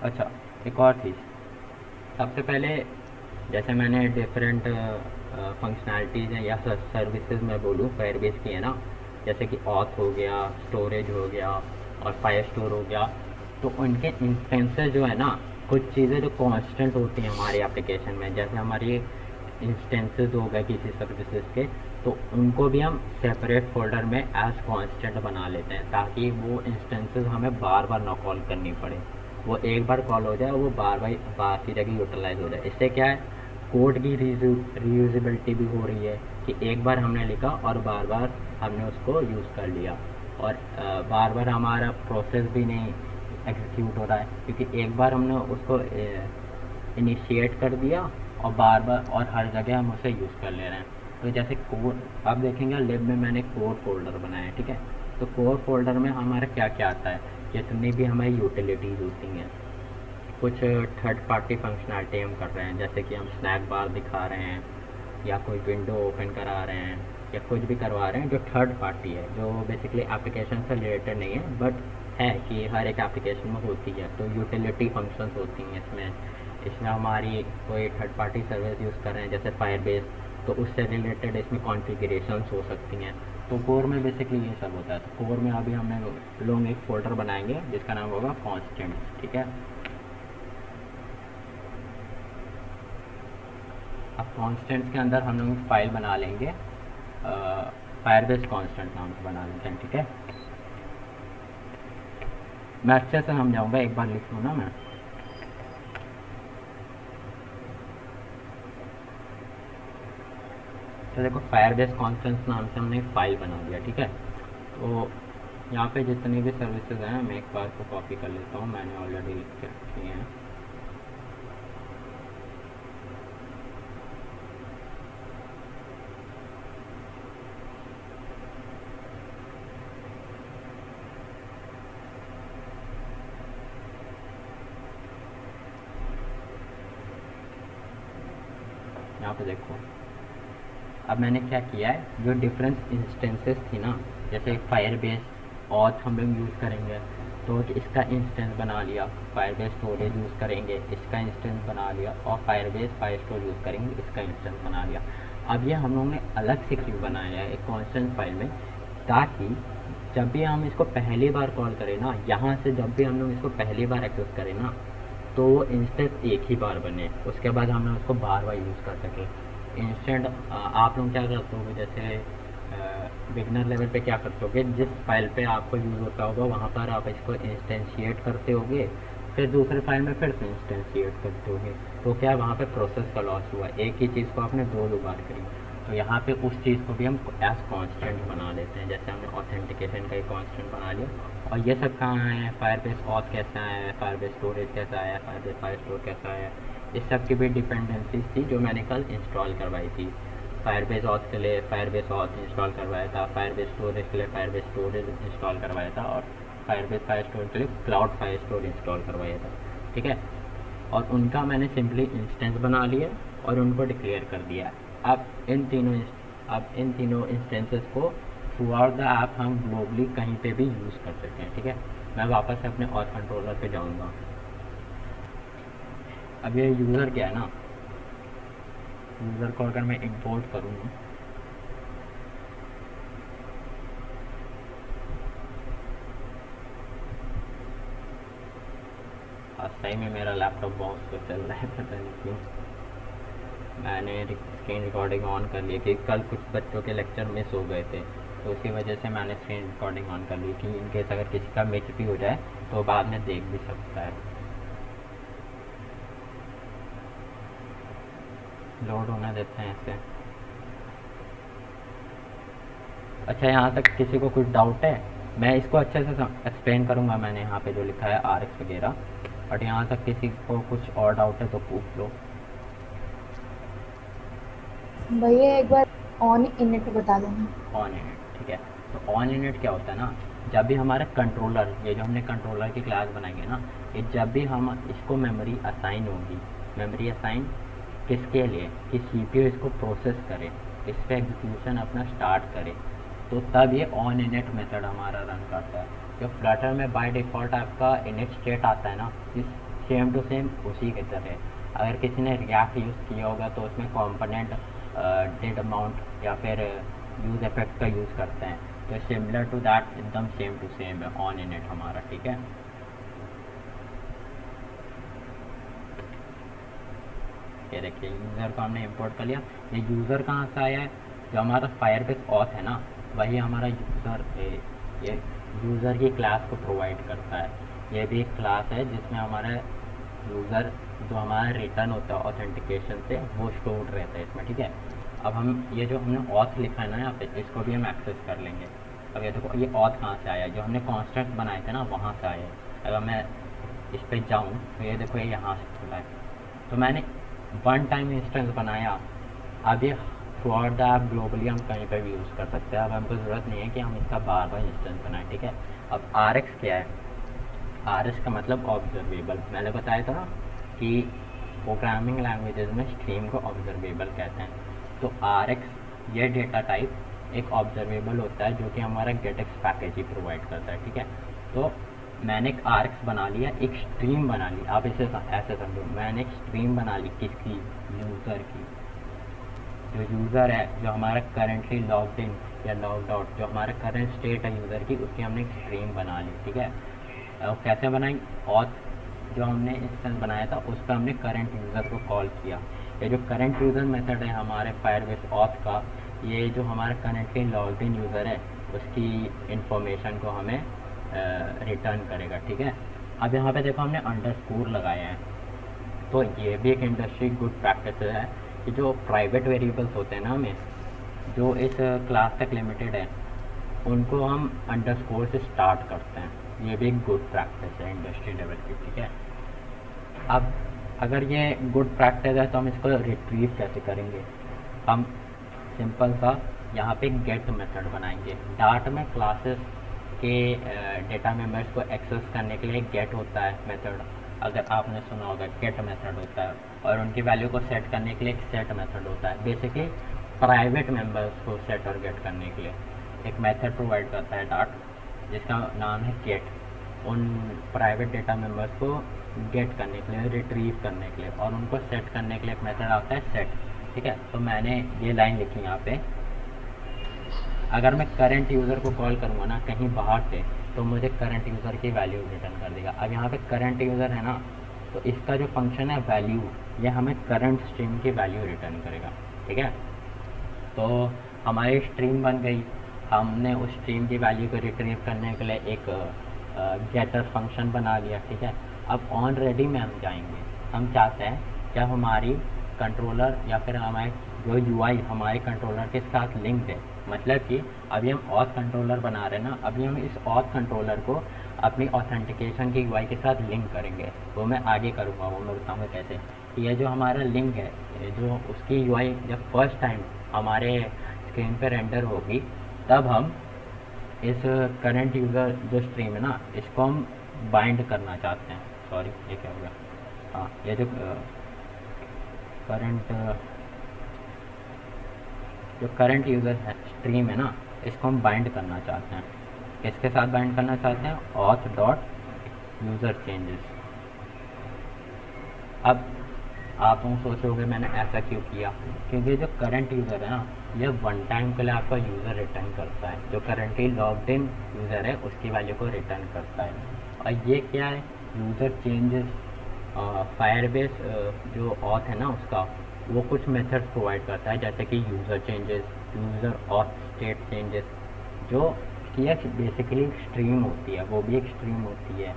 अच्छा, एक और चीज़, सबसे पहले जैसे मैंने डिफरेंट फंक्शनैलिटीज़ हैं या सर्विसेज में बोलूँ फायरबेस की है ना, जैसे कि ऑथ हो गया, स्टोरेज हो गया और फायरस्टोर हो गया, तो उनके इंस्टेंसेस जो है ना, कुछ चीज़ें जो कांस्टेंट होती हैं हमारी एप्लीकेशन में, जैसे हमारी इंस्टेंसेस हो गए किसी सर्विसेज के, तो उनको भी हम सेपरेट फोल्डर में एज कांस्टेंट बना लेते हैं, ताकि वो इंस्टेंसेस हमें बार बार ना कॉल करनी पड़े। वो एक बार कॉल हो जाए वो बार की जगह यूटिलाइज हो जाए। इससे क्या है, कोड की रीयूजेबिलिटी भी हो रही है कि एक बार हमने लिखा और बार बार हमने उसको यूज़ कर लिया, और बार बार हमारा प्रोसेस भी नहीं एग्जीक्यूट हो रहा है, क्योंकि एक बार हमने उसको इनिशिएट कर दिया और बार बार और हर जगह हम उसे यूज़ कर ले रहे हैं। तो जैसे कोड आप देखेंगे लिब में मैंने कोड फोल्डर बनाया है, ठीक है। तो कोड फोल्डर में हमारा क्या क्या आता है, जितनी भी हमारी यूटिलिटीज़ होती हैं, कुछ थर्ड पार्टी फंक्शनैलिटी हम कर रहे हैं, जैसे कि हम स्नैक बार दिखा रहे हैं या कोई विंडो ओपन करा रहे हैं या कुछ भी करवा रहे हैं जो थर्ड पार्टी है, जो बेसिकली एप्लीकेशन से रिलेटेड नहीं है, बट है कि हर एक एप्लीकेशन में होती है। तो यूटिलिटी फंक्शंस होती हैं इसमें हमारी कोई थर्ड पार्टी सर्विस यूज़ कर रहे हैं जैसे फायरबेस, तो उससे रिलेटेड इसमें कॉन्फ़िगरेशंस हो सकती हैं। तो कोर में बेसिकली ये सब होता है। तो कोर में अभी हम लोग एक फोल्डर बनाएंगे जिसका नाम होगा कॉन्स्टेंट्स, ठीक है। अब कॉन्स्टेंट्स के अंदर हम लोग फाइल बना लेंगे, फायरबेस कॉन्स्टेंट नाम से बना लेते हैं, ठीक है। मैं अच्छे से समझाऊंगा, एक बार लिख लूँ ना मैं। तो देखो फायरबेस कॉन्स्टेंट्स नाम से हमने एक फाइल बना दिया, ठीक है। तो यहाँ पे जितनी भी सर्विसेज हैं मैं एक बार को कॉपी कर लेता हूँ, मैंने ऑलरेडी लिख के रखी हैं। यहाँ पे देखो अब मैंने क्या किया है, जो डिफरेंट इंस्टेंसेस थी ना, जैसे फायरबेस ऑथ हम लोग यूज़ करेंगे तो इसका इंस्टेंस बना लिया, फायरबेस स्टोरेज यूज़ करेंगे इसका इंस्टेंस बना लिया, और फायरबेस फायरस्टोर यूज़ करेंगे इसका इंस्टेंस बना लिया। अब ये हम लोगों ने अलग से क्यों बनाया है एक कॉन्स्टेंट फाइल में, ताकि जब भी हम इसको पहली बार कॉल करें ना, यहाँ से जब भी हम लोग इसको पहली बार एक्सेस करें ना, तो वो इंस्टेंस एक ही बार बने, उसके बाद हम लोग उसको बार बार यूज़ कर सकें। इंस्टेंट आप लोग क्या करते हो, जैसे बिगनर लेवल पे क्या करते होगे, जिस फाइल पे आपको यूज़ होता होगा वहाँ पर आप इसको इंस्टेंशिएट करते होगे, फिर दूसरे फाइल में फिर से इंस्टेंशिएट करते होगे, तो क्या वहाँ पे प्रोसेस का लॉस हुआ, एक ही चीज़ को आपने दो बार करी। तो यहाँ पे उस चीज़ को भी हम एज कॉन्स्टेंट बना लेते हैं, जैसे हमने ऑथेंटिकेशन का एक कॉन्स्टेंट बना लिया। और ये सब कहाँ है, फायरबेस ऑथ कैसा है, फायरबेस स्टोरेज कैसा है, फायरबेस फायरस्टोर कैसा है, इस सब की भी डिपेंडेंसीज थी जो मैंने कल इंस्टॉल करवाई थी। फायरबेस ऑथ के लिए फायरबेस ऑथ इंस्टॉल करवाया था, फायरबेस स्टोरेज के लिए फायरबेस स्टोरेज इंस्टॉल करवाया था, और फायरबेस फायरस्टोर के लिए क्लाउड फायरस्टोर इंस्टॉल करवाया था, ठीक है। और उनका मैंने सिंपली इंस्टेंस बना लिया और उनको डिक्लेयर कर दिया। अब इन तीनों इंस्टेंसेस को थ्रू आउट द ऐप हम ग्लोबली कहीं पे भी यूज़ कर सकते हैं, ठीक है। मैं वापस अपने ऑथ कंट्रोलर पे जाऊंगा। अब ये यूज़र क्या है ना, यूज़र को अगर मैं इंपोर्ट करूँ, सही में मेरा लैपटॉप बहुत स्लो चल रहा है, पता नहीं क्यों। मैंने स्क्रीन रिकॉर्डिंग ऑन कर ली थी, कल कुछ बच्चों के लेक्चर मिस हो गए थे, तो उसी वजह से मैंने स्क्रीन रिकॉर्डिंग ऑन कर ली थी, इनकेस अगर किसी का मिस भी हो जाए तो बाद में देख भी सकता है। लोड होना देते हैं ऐसे। अच्छा, यहाँ तक किसी को कुछ डाउट है? मैं इसको अच्छे से एक्सप्लेन करूँगा, मैंने यहाँ पे जो लिखा है RX वगैरह, बट यहाँ तक किसी को कुछ और डाउट है तो पूछ लो। भैया एक बार ऑन इनिट बता देना। ऑन इनिट, ठीक है। तो ऑन इनिट क्या होता है ना, जब भी हमारा कंट्रोलर, ये जो हमने कंट्रोलर की क्लास बनाई है ना, ये जब भी हम इसको मेमोरी असाइन होगी, मेमोरी असाइन किसके लिए, कि CPU इसको प्रोसेस करे, इस पर एग्जीक्यूशन अपना स्टार्ट करे, तो तब ये ऑन इनिट मेथड हमारा रन करता है। जो फ्लटर में बाय डिफ़ॉल्ट आपका इनिट स्टेट आता है ना, इस सेम टू सेम उसी की तरह। अगर किसी ने रिएक्ट यूज़ किया होगा तो उसमें कॉम्पोनेंट डिड अमाउंट या फिर यूज़ इफेक्ट का यूज़ करते हैं, तो सिमिलर टू दैट एकदम सेम टू सेम है ऑन इनिट हमारा, ठीक है। ये देखिए यूज़र को हमने इंपोर्ट कर लिया। ये यूज़र कहाँ से आया है, जो हमारा फायरबेस ऑथ है ना, वही हमारा यूज़र, ये यूज़र की क्लास को प्रोवाइड करता है। ये भी एक क्लास है जिसमें हमारा यूज़र जो हमारा रिटर्न होता है ऑथेंटिकेशन से, वो स्टोर्ड रहता है इसमें, ठीक है। अब हम ये जो हमने ऑथ लिखा है ना यहाँ पे, इसको भी हम एक्सेस कर लेंगे। अब ये देखो ये ऑथ कहाँ से आया, जो हमने कॉन्स्टेंट बनाए थे ना वहाँ से आया है। अगर मैं इस पर जाऊँ तो ये देखो ये यहाँ से खुला है। तो मैंने वन टाइम इंस्टेंस बनाया, अब ये through out the app globally हम कहीं पर भी यूज़ कर सकते हैं। अब हमको ज़रूरत नहीं है कि हम इसका बार बार इंस्टेंस बनाएं, ठीक है। अब RX क्या है, RX का मतलब ऑब्जर्वेबल। मैंने बताया था ना कि प्रोग्रामिंग लैंग्वेजेस में स्ट्रीम को ऑब्जर्वेबल कहते हैं। तो RX ये डेटा टाइप एक ऑब्जर्वेबल होता है जो कि हमारा गेटएक्स पैकेज ही प्रोवाइड करता है, ठीक है। तो मैंने एक RX बना लिया, एक स्ट्रीम बना ली, आप इसे ऐसे समझो, मैंने एक स्ट्रीम बना ली किसकी, यूज़र की। जो यूज़र है, जो हमारा करंटली लॉग्ड इन या लॉग्ड आउट, जो हमारा करंट स्टेट है यूज़र की, उसकी हमने एक स्ट्रीम बना ली, ठीक है। और कैसे बनाई, ऑथ जो हमने इंस्टेंस बनाया था उस पर हमने करंट यूज़र को कॉल किया। ये जो करंट यूज़र मेथड है हमारे फायरबेस ऑथ का, ये जो हमारा करंटली लॉग्ड इन यूज़र है उसकी इंफॉर्मेशन को हमें रिटर्न करेगा, ठीक है। अब यहाँ पे देखो हमने अंडरस्कोर लगाया है, तो ये भी एक इंडस्ट्री गुड प्रैक्टिस है कि जो प्राइवेट वेरिएबल्स होते हैं ना, हमें जो इस क्लास तक लिमिटेड है उनको हम अंडरस्कोर से स्टार्ट करते हैं। ये भी एक गुड प्रैक्टिस है इंडस्ट्री लेवल की, ठीक है। अब अगर ये गुड प्रैक्टिस है तो हम इसको रिट्रीव कैसे करेंगे, हम सिंपल सा यहाँ पे गेट मेथड बनाएंगे। डार्ट में क्लासेस के डेटा मेंबर्स को एक्सेस करने के लिए गेट होता है मेथड, अगर आपने सुना होगा गेट मेथड होता है, और उनकी वैल्यू को सेट करने के लिए एक सेट मेथड होता है। बेसिकली प्राइवेट मेंबर्स को सेट और गेट करने के लिए एक मेथड प्रोवाइड करता है डार्ट जिसका नाम है गेट, उन प्राइवेट डेटा मेंबर्स को गेट करने के लिए, रिट्रीव करने के लिए, और उनको सेट करने के लिए एक मेथड आता है सेट, ठीक है। तो मैंने ये लाइन लिखी यहाँ पे, अगर मैं करंट यूज़र को कॉल करूँगा ना कहीं बाहर से, तो मुझे करंट यूज़र की वैल्यू रिटर्न कर देगा। अब यहाँ पे करंट यूज़र है ना, तो इसका जो फंक्शन है वैल्यू, ये हमें करंट स्ट्रीम की वैल्यू रिटर्न करेगा, ठीक है। तो हमारी स्ट्रीम बन गई, हमने उस स्ट्रीम की वैल्यू को रिट्रीव करने के लिए एक गेटर फंक्शन बना लिया, ठीक है। अब ऑन रेडी में हम जाएंगे, हम चाहते हैं जब हमारी कंट्रोलर या फिर हमारे जो UI हमारे कंट्रोलर के साथ लिंक्ड है, मतलब कि अभी हम ऑथ कंट्रोलर बना रहे हैं ना, अभी हम इस ऑथ कंट्रोलर को अपनी ऑथेंटिकेशन की UI के साथ लिंक करेंगे। वो मैं आगे करूँगा, वो मैं बताऊँगा कैसे। ये जो हमारा लिंक है, जो उसकी UI जब फर्स्ट टाइम हमारे स्क्रीन पर रेंडर होगी, तब हम इस करंट यूज़र जो स्ट्रीम है ना, इसको हम बाइंड करना चाहते हैं। सॉरी, ये क्या हो गया, हाँ, ये जो करंट यूज़र है स्ट्रीम है ना, इसको हम बाइंड करना चाहते हैं। किसके साथ बाइंड करना चाहते हैं, ऑथ डॉट यूज़र चेंजेस। अब आप लोग सोचोगे मैंने ऐसा क्यों किया, क्योंकि जो करंट यूज़र है ना, ये वन टाइम के लिए आपका यूज़र रिटर्न करता है, जो करंटली लॉग्ड इन यूज़र है उसकी वैल्यू को रिटर्न करता है। और ये क्या है, यूज़र चेंजेस, फायरबेस जो ऑथ है ना उसका, वो कुछ मेथड्स प्रोवाइड करता है, जैसे कि user changes, user auth state changes, जो कि एक बेसिकली स्ट्रीम होती है, वो भी एक स्ट्रीम होती है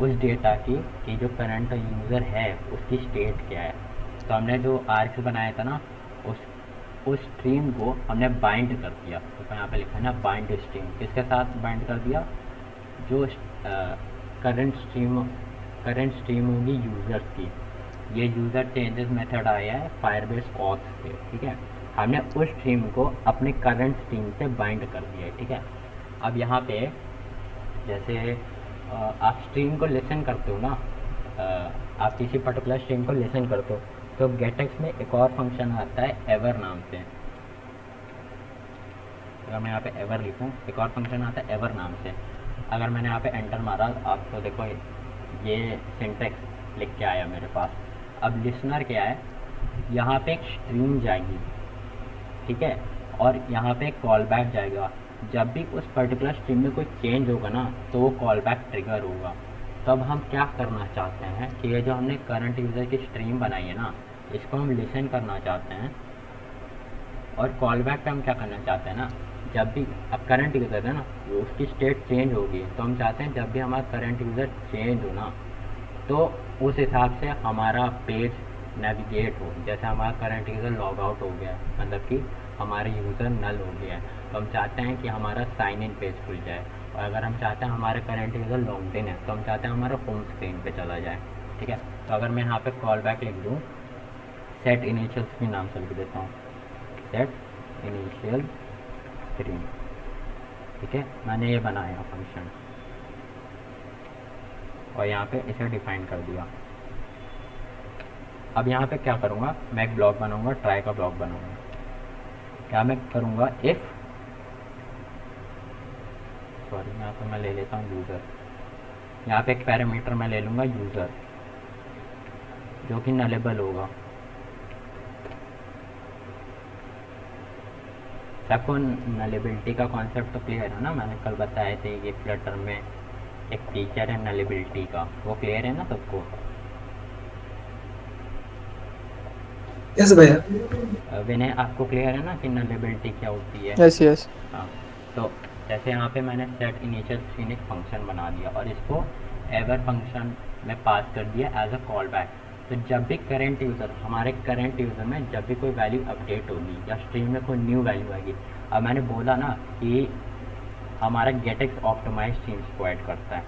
उस डेटा की कि जो करंट यूज़र है उसकी स्टेट क्या है। तो हमने जो RX बनाया था ना, उस स्ट्रीम को हमने बाइंड कर दिया, तो यहाँ पे लिखा है ना बाइंड स्ट्रीम, किसके साथ बाइंड कर दिया, जो करंट स्ट्रीम होगी यूज़र्स की। ये यूज़र चेंजेस मेथड आया है फायरबेस ऑथ से, ठीक है। हमने उस स्ट्रीम को अपने करंट स्ट्रीम से बाइंड कर दिया है, ठीक है। अब यहाँ पे जैसे आप स्ट्रीम को लिसन करते हो ना, आप किसी पर्टिकुलर स्ट्रीम को लिसन करते हो, तो गेटएक्स में एक और फंक्शन आता है एवर नाम से। अगर मैं यहाँ पे एवर लिखूँ, एक और फंक्शन आता है एवर नाम से। अगर मैंने यहाँ पे एंटर मारा, आपको देखो ये सिंटेक्स लिख के आया मेरे पास। अब लिसनर क्या है, यहाँ पे एक स्ट्रीम जाएगी, ठीक है, और यहाँ पे एक कॉल बैक जाएगा। जब भी उस पर्टिकुलर स्ट्रीम में कोई चेंज होगा ना, तो वो कॉल बैक ट्रिगर होगा। तब हम क्या करना चाहते हैं कि ये जो हमने करंट यूज़र की स्ट्रीम बनाई है ना, इसको हम लिसन करना चाहते हैं, और कॉल बैक पे हम क्या करना चाहते हैं ना, जब भी अब करंट यूज़र है ना, उसकी स्टेट चेंज होगी, तो हम चाहते हैं जब भी हमारा करंट यूज़र चेंज हो ना, तो उस हिसाब से हमारा पेज नेविगेट हो। जैसे हमारा करंट यूज़र लॉग आउट हो गया, मतलब कि हमारा यूज़र नल हो गया है, तो हम चाहते हैं कि हमारा साइन इन पेज खुल जाए। और अगर हम चाहते हैं हमारे करंट यूज़र लॉग्ड इन है, तो हम चाहते हैं हमारा होम स्क्रीन पे चला जाए, ठीक है। तो अगर मैं यहाँ पे कॉल बैक लिख दूँ, सेट इनिशियल स्क्रीन नाम से लिख देता हूँ, सेट इनिशियल स्क्रीन, ठीक है। मैंने ये बनाया फंक्शन और यहाँ पे इसे डिफाइन कर दिया। अब यहाँ पे क्या करूँगा, मैं एक ब्लॉक बनाऊँगा, ट्राई का ब्लॉक बनाऊँगा। क्या मैं करूँगा, इफ़ सॉरी यहाँ पे मैं ले लेता हूँ यूज़र, यहाँ पे एक पैरामीटर मैं ले लूँगा यूज़र जो कि नलेबल होगा। सबको नलेबिलिटी का कॉन्सेप्ट तो क्लियर है ना, मैंने कल बताए थे कि फ्लटर में एक फीचर है नलेबिलिटी का, वो क्लियर है ना सबको? यस भैया। विनय आपको क्लियर है ना कि नलेबिलिटी क्या होती है? Yes yes. हाँ, तो जैसे यहाँ पे मैंने सेट इनिशियल स्क्रीन एक फंक्शन बना दिया और इसको एवर फंक्शन में पास कर दिया एज अ कॉल बैक। तो जब भी करंट यूज़र, हमारे करंट यूज़र में जब भी कोई वैल्यू अपडेट होगी या स्ट्रीम में कोई न्यू वैल्यू आएगी, अब मैंने बोला ना कि हमारा गेटेक्स ऑप्टिमाइज स्ट्रीम्स प्रोवाइड करता है,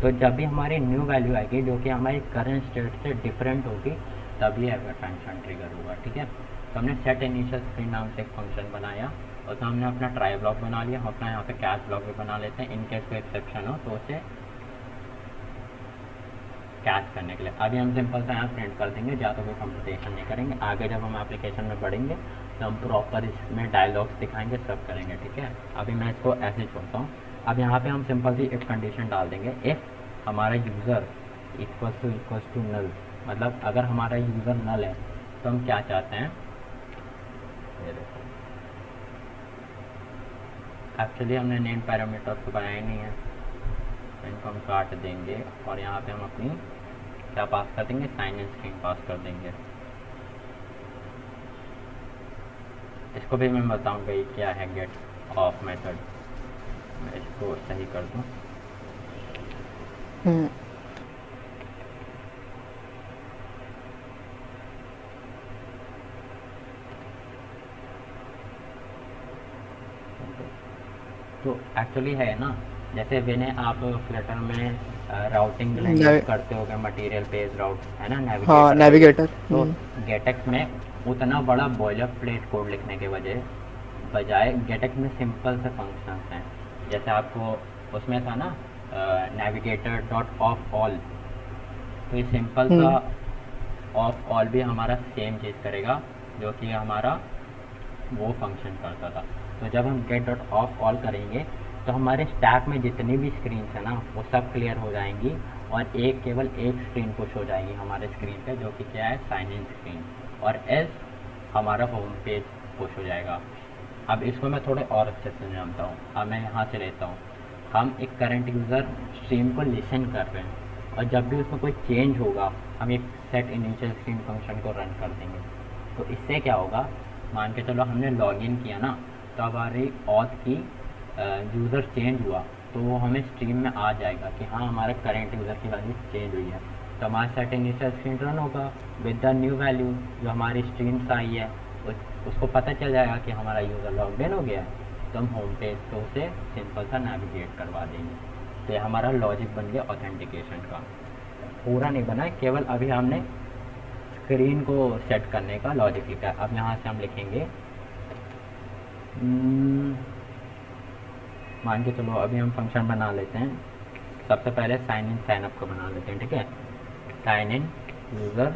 तो जब भी हमारी न्यू वैल्यू आएगी जो कि हमारी करंट स्टेट से डिफरेंट होगी तभी एवर फंक्शन ट्रिगर होगा। ठीक है, तो हमने सेट इनिशियल स्क्रीन नाम से एक फंक्शन बनाया और तो हमने अपना ट्राई ब्लॉक बना लिया। हम अपना यहाँ पे कैच ब्लॉक भी बना लेते हैं, इन केस कोई एक्सेप्शन हो तो उसे कैच करने के लिए। अभी हम सिंपल सा यहाँ प्रिंट कर देंगे, ज़्यादा कोई कंप्यूटेशन नहीं करेंगे। आगे जब हम एप्लीकेशन में बढ़ेंगे तो हम प्रॉपर इसमें डायलॉग्स दिखाएंगे, सब करेंगे। ठीक है, अभी मैं इसको ऐसे छोड़ता हूँ। अब यहाँ पे हम सिंपल सी एक कंडीशन डाल देंगे, इफ़ हमारा यूज़र इक्वल्स टू नल, मतलब अगर हमारा यूज़र नल है तो हम क्या चाहते हैं, ये देखो एक्चुअली हमने नेम पैरामीटर्स तो बनाया ही नहीं है, इनको हम काट देंगे और यहाँ पे हम अपनी क्या पास कर देंगे, साइन इन स्क्रीन पास कर देंगे। इसको भी मैं बताऊँगा ये क्या है गेट ऑफ मेथड, मैं इसको सही कर दूँ। तो एक्चुअली है ना, जैसे विनय आप फ्लटर में राउटिंग यूज करते हो, मटेरियल पेज राउट है ना, नेविगेटर। हाँ नेविगेटर। तो गेटेक्स में उतना बड़ा बॉयलर प्लेट कोड लिखने के बजाय गेटेक्स में सिंपल से फंक्शंस हैं। जैसे आपको उसमें था ना नेविगेटर डॉट ऑफ ऑल, तो ये सिंपल सा ऑफ ऑल भी हमारा सेम चीज़ करेगा जो कि हमारा वो फंक्शन करता था। तो जब हम गेट डॉट ऑफ ऑल करेंगे तो हमारे स्टैक में जितनी भी स्क्रीन है ना वो सब क्लियर हो जाएंगी और केवल एक स्क्रीन पुश हो जाएगी हमारे स्क्रीन पे, जो कि क्या है, साइन इन स्क्रीन, और एज हमारा होम पेज पुश हो जाएगा। अब इसको मैं थोड़े और अच्छे से जानता हूँ। अब मैं यहाँ से लेता हूँ, हम एक करंट यूज़र स्ट्रीम को लिसन कर रहे हैं और जब भी उसमें कोई चेंज होगा हम एक सेट इनिशियल स्क्रीन फंक्शन को रन कर देंगे। तो इससे क्या होगा, मान के चलो हमने लॉगिन किया ना, तो हमारी ऑथ की यूज़र चेंज हुआ तो वो हमें स्ट्रीम में आ जाएगा कि हाँ हमारे करंट यूज़र की वैल्यू चेंज हुई है। तो हमारा सेट इनिशियल स्क्रीन रन होगा विद द न्यू वैल्यू जो हमारी स्ट्रीम से आई है, उसको पता चल जाएगा कि हमारा यूज़र लॉग इन हो गया है, तो हम होम पेज पे उसे सिंपल सा नेविगेट करवा देंगे। तो ये हमारा लॉजिक बन गया ऑथेंटिकेशन का। पूरा नहीं बना है, केवल अभी हमने स्क्रीन को सेट करने का लॉजिक लिखा है। अब यहाँ से हम लिखेंगे मान के चलो अभी हम फंक्शन बना लेते हैं। सबसे पहले साइन इन साइन अप को बना लेते हैं। ठीक है, sign in user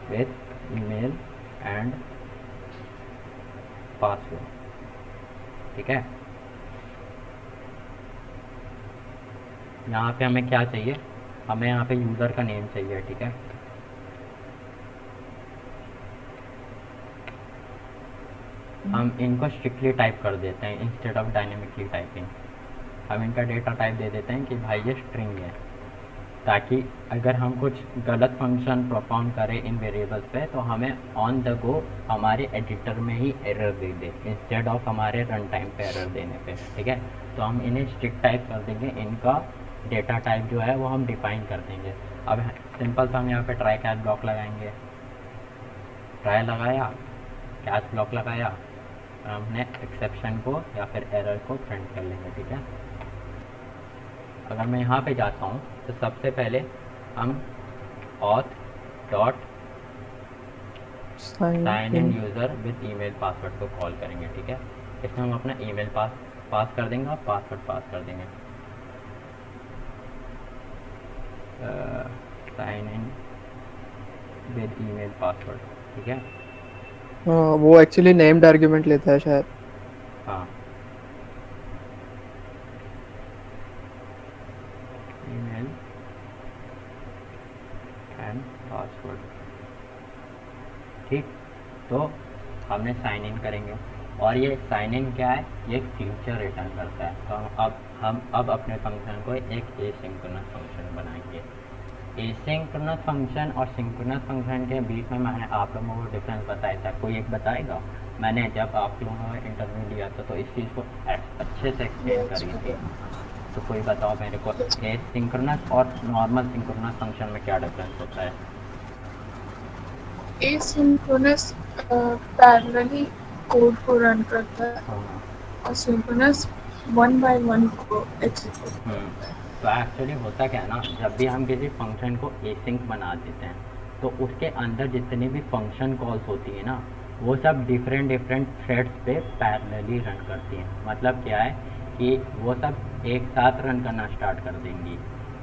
with email and password. ठीक है, यहाँ पे हमें क्या चाहिए, हमें यहाँ पे यूज़र का नेम चाहिए। ठीक है, हम इनको स्ट्रिक्टली टाइप कर देते हैं इंस्टेड ऑफ डायनेमिकली टाइपिंग। हम इनका डेटा टाइप दे देते हैं कि भाई ये स्ट्रिंग है, ताकि अगर हम कुछ गलत फंक्शन परफॉर्म करें इन वेरिएबल्स पे तो हमें ऑन द गो हमारे एडिटर में ही एरर दे दे इंस्टेड ऑफ हमारे रन टाइम पे एरर देने पे। ठीक है, तो हम इन्हें स्ट्रिक्ट टाइप कर देंगे, इनका डेटा टाइप जो है वो हम डिफाइन कर देंगे। अब सिंपल सा हम यहाँ पे ट्राई कैच ब्लॉक लगाएंगे, ट्राई लगाया, कैच ब्लॉक लगाया, हमने एक्सेप्शन को या फिर एरर को प्रिंट कर लेंगे। ठीक है, अगर मैं यहाँ पे जाता हूँ तो सबसे पहले हम auth dot sign in user with email password को कॉल करेंगे। ठीक है, इसमें हम अपना ईमेल पास कर देंगे और पासवर्ड पास कर देंगे। Sign in with email password. ठीक है, वो एक्चुअली नेम्ड आर्ग्यूमेंट लेता है शायद। हाँ, ईमेल एंड पासवर्ड। ठीक, तो हमने साइन इन करेंगे और ये साइन इन क्या है, ये फ्यूचर रिटर्न करता है। तो हम अब अपने फंक्शन को एक एसिंक्रोनस फंक्शन बनाएंगे। एसिंक्रोनस फंक्शन और सिंक्रोनस फंक्शन के बीच में मैंने आप लोगों को डिफरेंस बताया था, कोई एक बताएगा? मैंने जब आप लोगों ने इंटरव्यू दिया था तो इस चीज़ को अच्छे से एक्सप्लेन करी थी, तो कोई बताओ मेरे को एसिंक्रोनस और नॉर्मल सिंक्रोनस फंक्शन में क्या डिफरेंस होता है? एसिंक्रोनस पैरेलली कोड को रन करता है हाँ। और सिंक्रोनस 1 by 1 को एग्जीक्यूट। तो एक्चुअली होता क्या है ना, जब भी हम किसी फंक्शन को एसिंक बना देते हैं तो उसके अंदर जितनी भी फंक्शन कॉल्स होती है ना, वो सब डिफरेंट थ्रेड्स पे पैरेलली रन करती हैं। मतलब क्या है कि वो सब एक साथ रन करना स्टार्ट कर देंगी,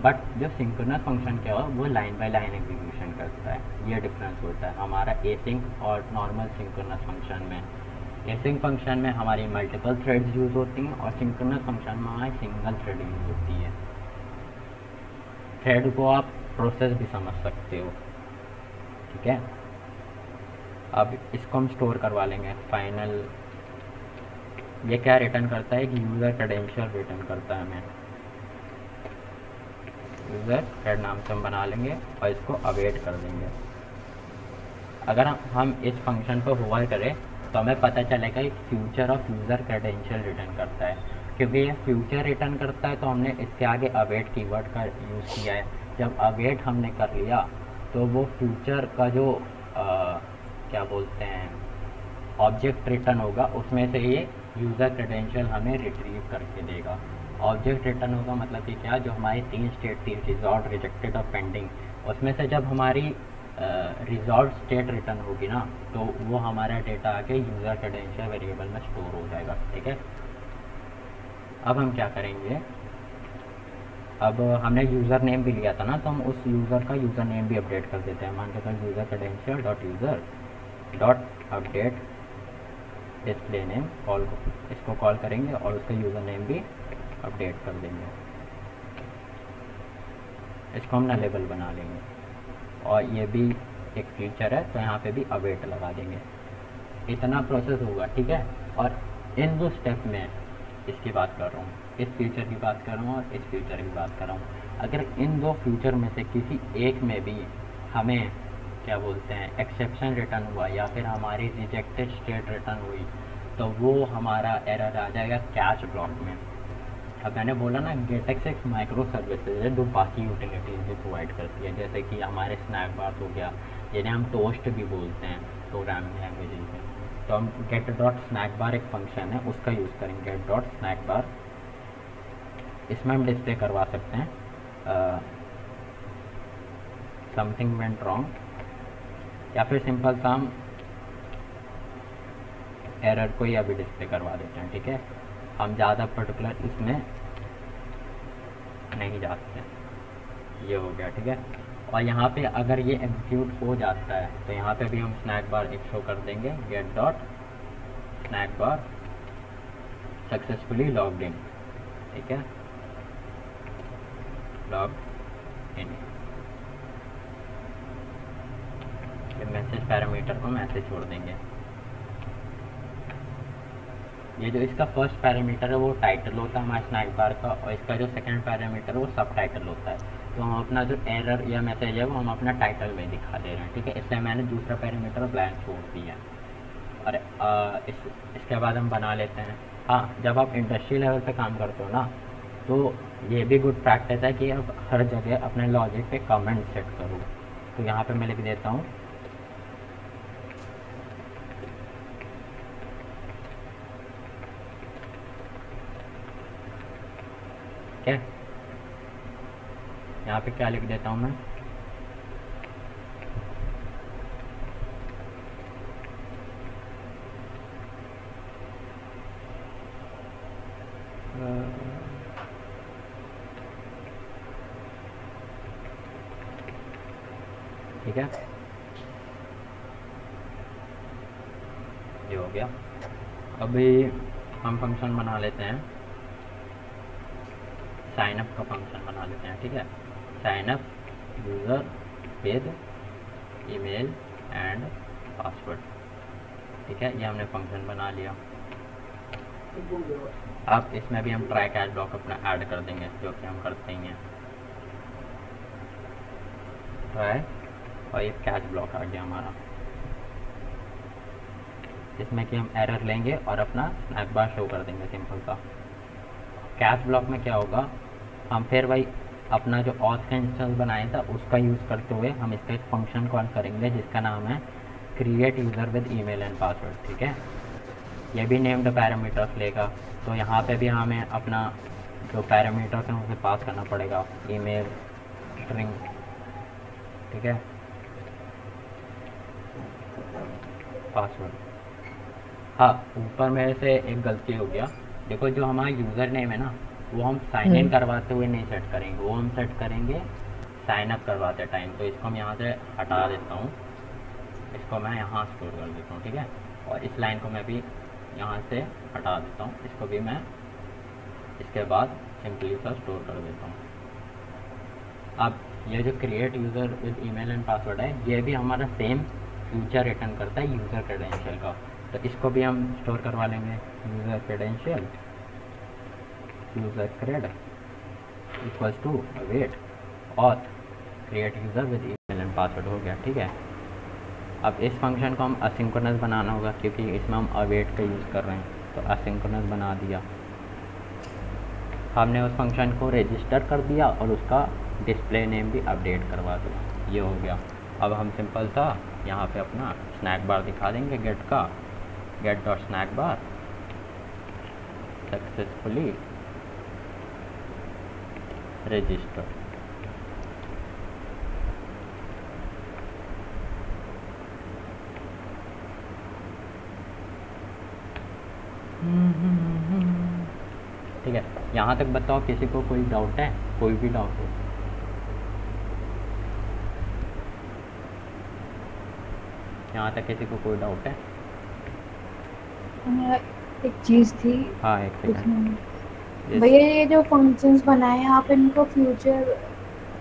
बट जो सिंक्रोनस फंक्शन क्या हो वो लाइन बाय लाइन एग्जीक्यूशन करता है। ये डिफरेंस होता है हमारा एसिंक और नॉर्मल सिंक्रोनस फंक्शन में। एसिंक फंक्शन में हमारी मल्टीपल थ्रेड्स यूज़ होती हैं और सिंक्रोनस फंक्शन में हमारी सिंगल थ्रेड यूज़ होती है। थ्रेड को आप प्रोसेस भी समझ सकते हो, ठीक है। अब इसको हम स्टोर करवा लेंगे। फाइनल ये क्या रिटर्न करता है कि यूज़र क्रेडेंशियल रिटर्न करता है हमें। यूज़र थ्रेड नाम से हम बना लेंगे और इसको अवेट कर देंगे। अगर हम इस फंक्शन को हुआ करें तो हमें पता चलेगा कि future of user credential return करता है। क्योंकि ये फ्यूचर रिटर्न करता है तो हमने इसके आगे अवेट कीवर्ड का यूज़ किया है। जब अवेट हमने कर लिया तो वो फ्यूचर का जो क्या बोलते हैं ऑब्जेक्ट रिटर्न होगा, उसमें से ये यूज़र क्रेडेंशियल हमें रिट्रीव करके देगा। ऑब्जेक्ट रिटर्न होगा मतलब कि क्या, जो हमारी 3 स्टेट थी, रिजॉल्व, रिजेक्टेड और पेंडिंग, उसमें से जब हमारी रिजॉल्व स्टेट रिटर्न होगी ना तो वो हमारा डेटा आके यूज़र क्रेडेंशियल वेरिएबल में स्टोर हो जाएगा, ठीक है। अब हम क्या करेंगे, अब हमने यूज़र नेम भी लिया था ना, तो हम उस यूज़र का यूज़र नेम भी अपडेट कर देते हैं। मान के चलो user credential dot user dot update display name, call इसको कॉल करेंगे और उसका यूज़र नेम भी अपडेट कर देंगे। इसको हम नलेबल बना लेंगे और ये भी एक फीचर है तो यहाँ पे भी अवेट लगा देंगे। इतना प्रोसेस होगा, ठीक है। और इन 2 स्टेप में इसकी बात कर रहा हूँ, इस फीचर की बात कर रहा हूँ और इस फीचर की बात कर रहा हूँ। अगर इन 2 फीचर में से किसी एक में भी हमें क्या बोलते हैं एक्सेप्शन रिटर्न हुआ या फिर हमारी रिजेक्टेड स्टेट रिटर्न हुई तो वो हमारा एरर आ जाएगा कैच ब्लॉक में। अब मैंने बोला ना गेटेक्स एक माइक्रो सर्विसेज है जो बाकी यूटिलिटीज़ भी प्रोवाइड करती है, जैसे कि हमारे स्नैक बार हो गया, जिन्हें हम टोस्ट भी बोलते हैं प्रोग्रामिंग लैंग्वेजेस में। तो हम गेट डॉट स्नैक बार एक फंक्शन है, उसका यूज़ करेंगे, गेट डॉट स्नैक बार। इसमें हम डिस्प्ले करवा सकते हैं समथिंग वेंट रॉन्ग, या फिर सिंपल सा हम एरर को ही अभी डिस्प्ले करवा देते हैं, ठीक है। हम ज़्यादा पर्टिकुलर इसमें नहीं जाते हैं। ये हो गया, ठीक है। और यहाँ पे अगर ये एग्जीक्यूट हो जाता है तो यहाँ पे भी हम स्नैक बार एक शो कर देंगे, get dot snack bar successfully logged in, ठीक है, लॉग इन। ये मैसेज पैरामीटर को मैसेज छोड़ देंगे। ये जो इसका फर्स्ट पैरामीटर है वो टाइटल होता है हमारे स्नैक बार का, और इसका जो सेकंड पैरामीटर है वो सब टाइटल होता है। तो हम अपना जो एरर या मैसेज है वो हम अपना टाइटल में दिखा दे रहे हैं, ठीक है। इसलिए मैंने दूसरा पैरामीटर ब्लैंक छोड़ दिया। और इसके बाद हम बना लेते हैं। हाँ, जब आप इंडस्ट्री लेवल पे काम करते हो ना तो ये भी गुड प्रैक्टिस है कि आप हर जगह अपने लॉजिक पे कमेंट सेट करो। तो यहाँ पे मैं लिख देता हूँ क्या, यहाँ पे क्या लिख देता हूँ मैं, ठीक है। ये हो गया। अभी हम फंक्शन बना लेते हैं, साइन अप का फंक्शन बना लेते हैं, ठीक है। Sign up user with email and password, ठीक है। ये हमने फंक्शन बना लिया। अब इसमें भी हम ट्राई कैच ब्लॉक अपना ऐड कर देंगे, जो कि हम करते ही हैं। ट्राई और ये कैच ब्लॉक आ गया हमारा। इसमें कि हम एरर लेंगे और अपना स्नैक बार शो कर देंगे, सिंपल सा। कैच ब्लॉक में क्या होगा, हम फिर वही अपना जो ऑथ का इंस्टॉल बनाया था उसका यूज़ करते हुए हम इसका एक फंक्शन कॉल करेंगे जिसका नाम है create user with email and password, ठीक है। ये भी नेम्ड पैरामीटर्स लेगा, तो यहाँ पे भी हमें अपना जो पैरामीटर्स हैं उसे पास करना पड़ेगा, ईमेल स्ट्रिंग, ठीक है, पासवर्ड। हाँ, ऊपर मेरे से एक गलती हो गया। देखो जो हमारा यूज़र नेम है ना, वो हम साइन इन करवाते हुए नहीं सेट करेंगे, वो हम सेट करेंगे साइन अप करवाते टाइम। तो इसको हम यहाँ से हटा देता हूँ, इसको मैं यहाँ स्टोर कर देता हूँ, ठीक है। और इस लाइन को मैं भी यहाँ से हटा देता हूँ, इसको भी मैं इसके बाद सिंपली सा स्टोर कर देता हूँ। अब ये जो create user with email and password है, ये भी हमारा सेम फ्यूचर रिटर्न करता है यूज़र क्रेडेंशियल का। तो इसको भी हम स्टोर करवा लेंगे, user credential, user cred equals to wait auth create user with email and password, हो गया, ठीक है। अब इस फंक्शन को हम असिंक्रोनस बनाना होगा क्योंकि इसमें हम अवेट का यूज़ कर रहे हैं, तो असिंक्रोनस बना दिया। हमने उस फंक्शन को रजिस्टर कर दिया और उसका डिस्प्ले नेम भी अपडेट करवा दिया, ये हो गया। अब हम सिंपल सा यहाँ पे अपना स्नैक बार दिखा देंगे, गेट का get dot snack bar successfully register. ठीक है, यहाँ तक बताओ किसी को कोई डाउट है, कोई भी डाउट हो। यहाँ तक किसी को कोई डाउट है? मेरा एक चीज़ थी। हाँ, एक सेकंड। भैया ये जो फंक्शंस बनाए हैं आप इनको फ्यूचर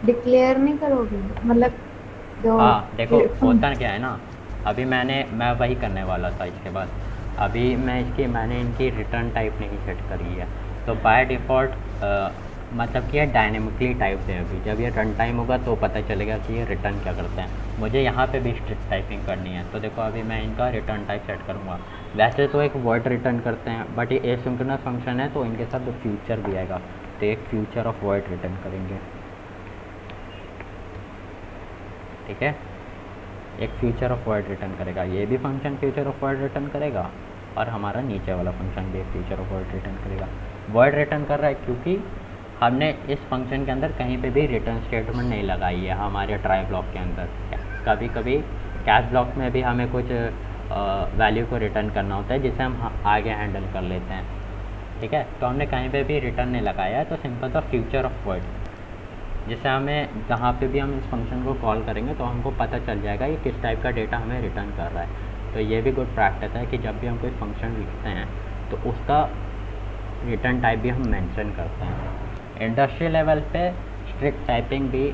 डिक्लेयर नहीं करोगे, मतलब जो हाँ देखो होता क्या है ना, अभी मैं वही करने वाला था इसके बाद। अभी मैंने इनकी रिटर्न टाइप नहीं सेट करी है, तो बाय डिफ़ॉल्ट मतलब कि ये डायनेमिकली टाइप है। अभी जब ये रन टाइम होगा तो पता चलेगा कि ये रिटर्न क्या करते हैं। मुझे यहाँ पे भी स्ट्रिक्ट टाइपिंग करनी है, तो देखो अभी मैं इनका रिटर्न टाइप सेट करूँगा। वैसे तो एक वॉइड रिटर्न करते हैं, बट ये एसिंक्रोनस फंक्शन है तो इनके साथ फ्यूचर भी आएगा, तो एक फ्यूचर ऑफ वॉइड रिटर्न करेंगे, ठीक है। एक फ्यूचर ऑफ वॉइड रिटर्न करेगा, ये भी function future of void return करेगा, और हमारा नीचे वाला फंक्शन भी एक फ्यूचर ऑफ वॉइड रिटर्न करेगा। वॉइड रिटर्न कर रहा है क्योंकि हमने इस फंक्शन के अंदर कहीं पे भी रिटर्न स्टेटमेंट नहीं लगाई है हमारे ट्राई ब्लॉक के अंदर। कभी कभी कैच ब्लॉक में भी हमें कुछ वैल्यू को रिटर्न करना होता है जिसे हम आगे हैंडल कर लेते हैं, ठीक है। तो हमने कहीं पे भी रिटर्न नहीं लगाया है, तो सिंपल सा फ्यूचर ऑफ वॉइड, जिससे हमें जहाँ पे भी हम इस फंक्शन को कॉल करेंगे तो हमको पता चल जाएगा ये किस टाइप का डेटा हमें रिटर्न कर रहा है। तो ये भी गुड प्रैक्टिस है कि जब भी हम कोई फंक्शन लिखते हैं तो उसका रिटर्न टाइप भी हम मेंशन करते हैं। इंडस्ट्री लेवल पे स्ट्रिक्ट टाइपिंग भी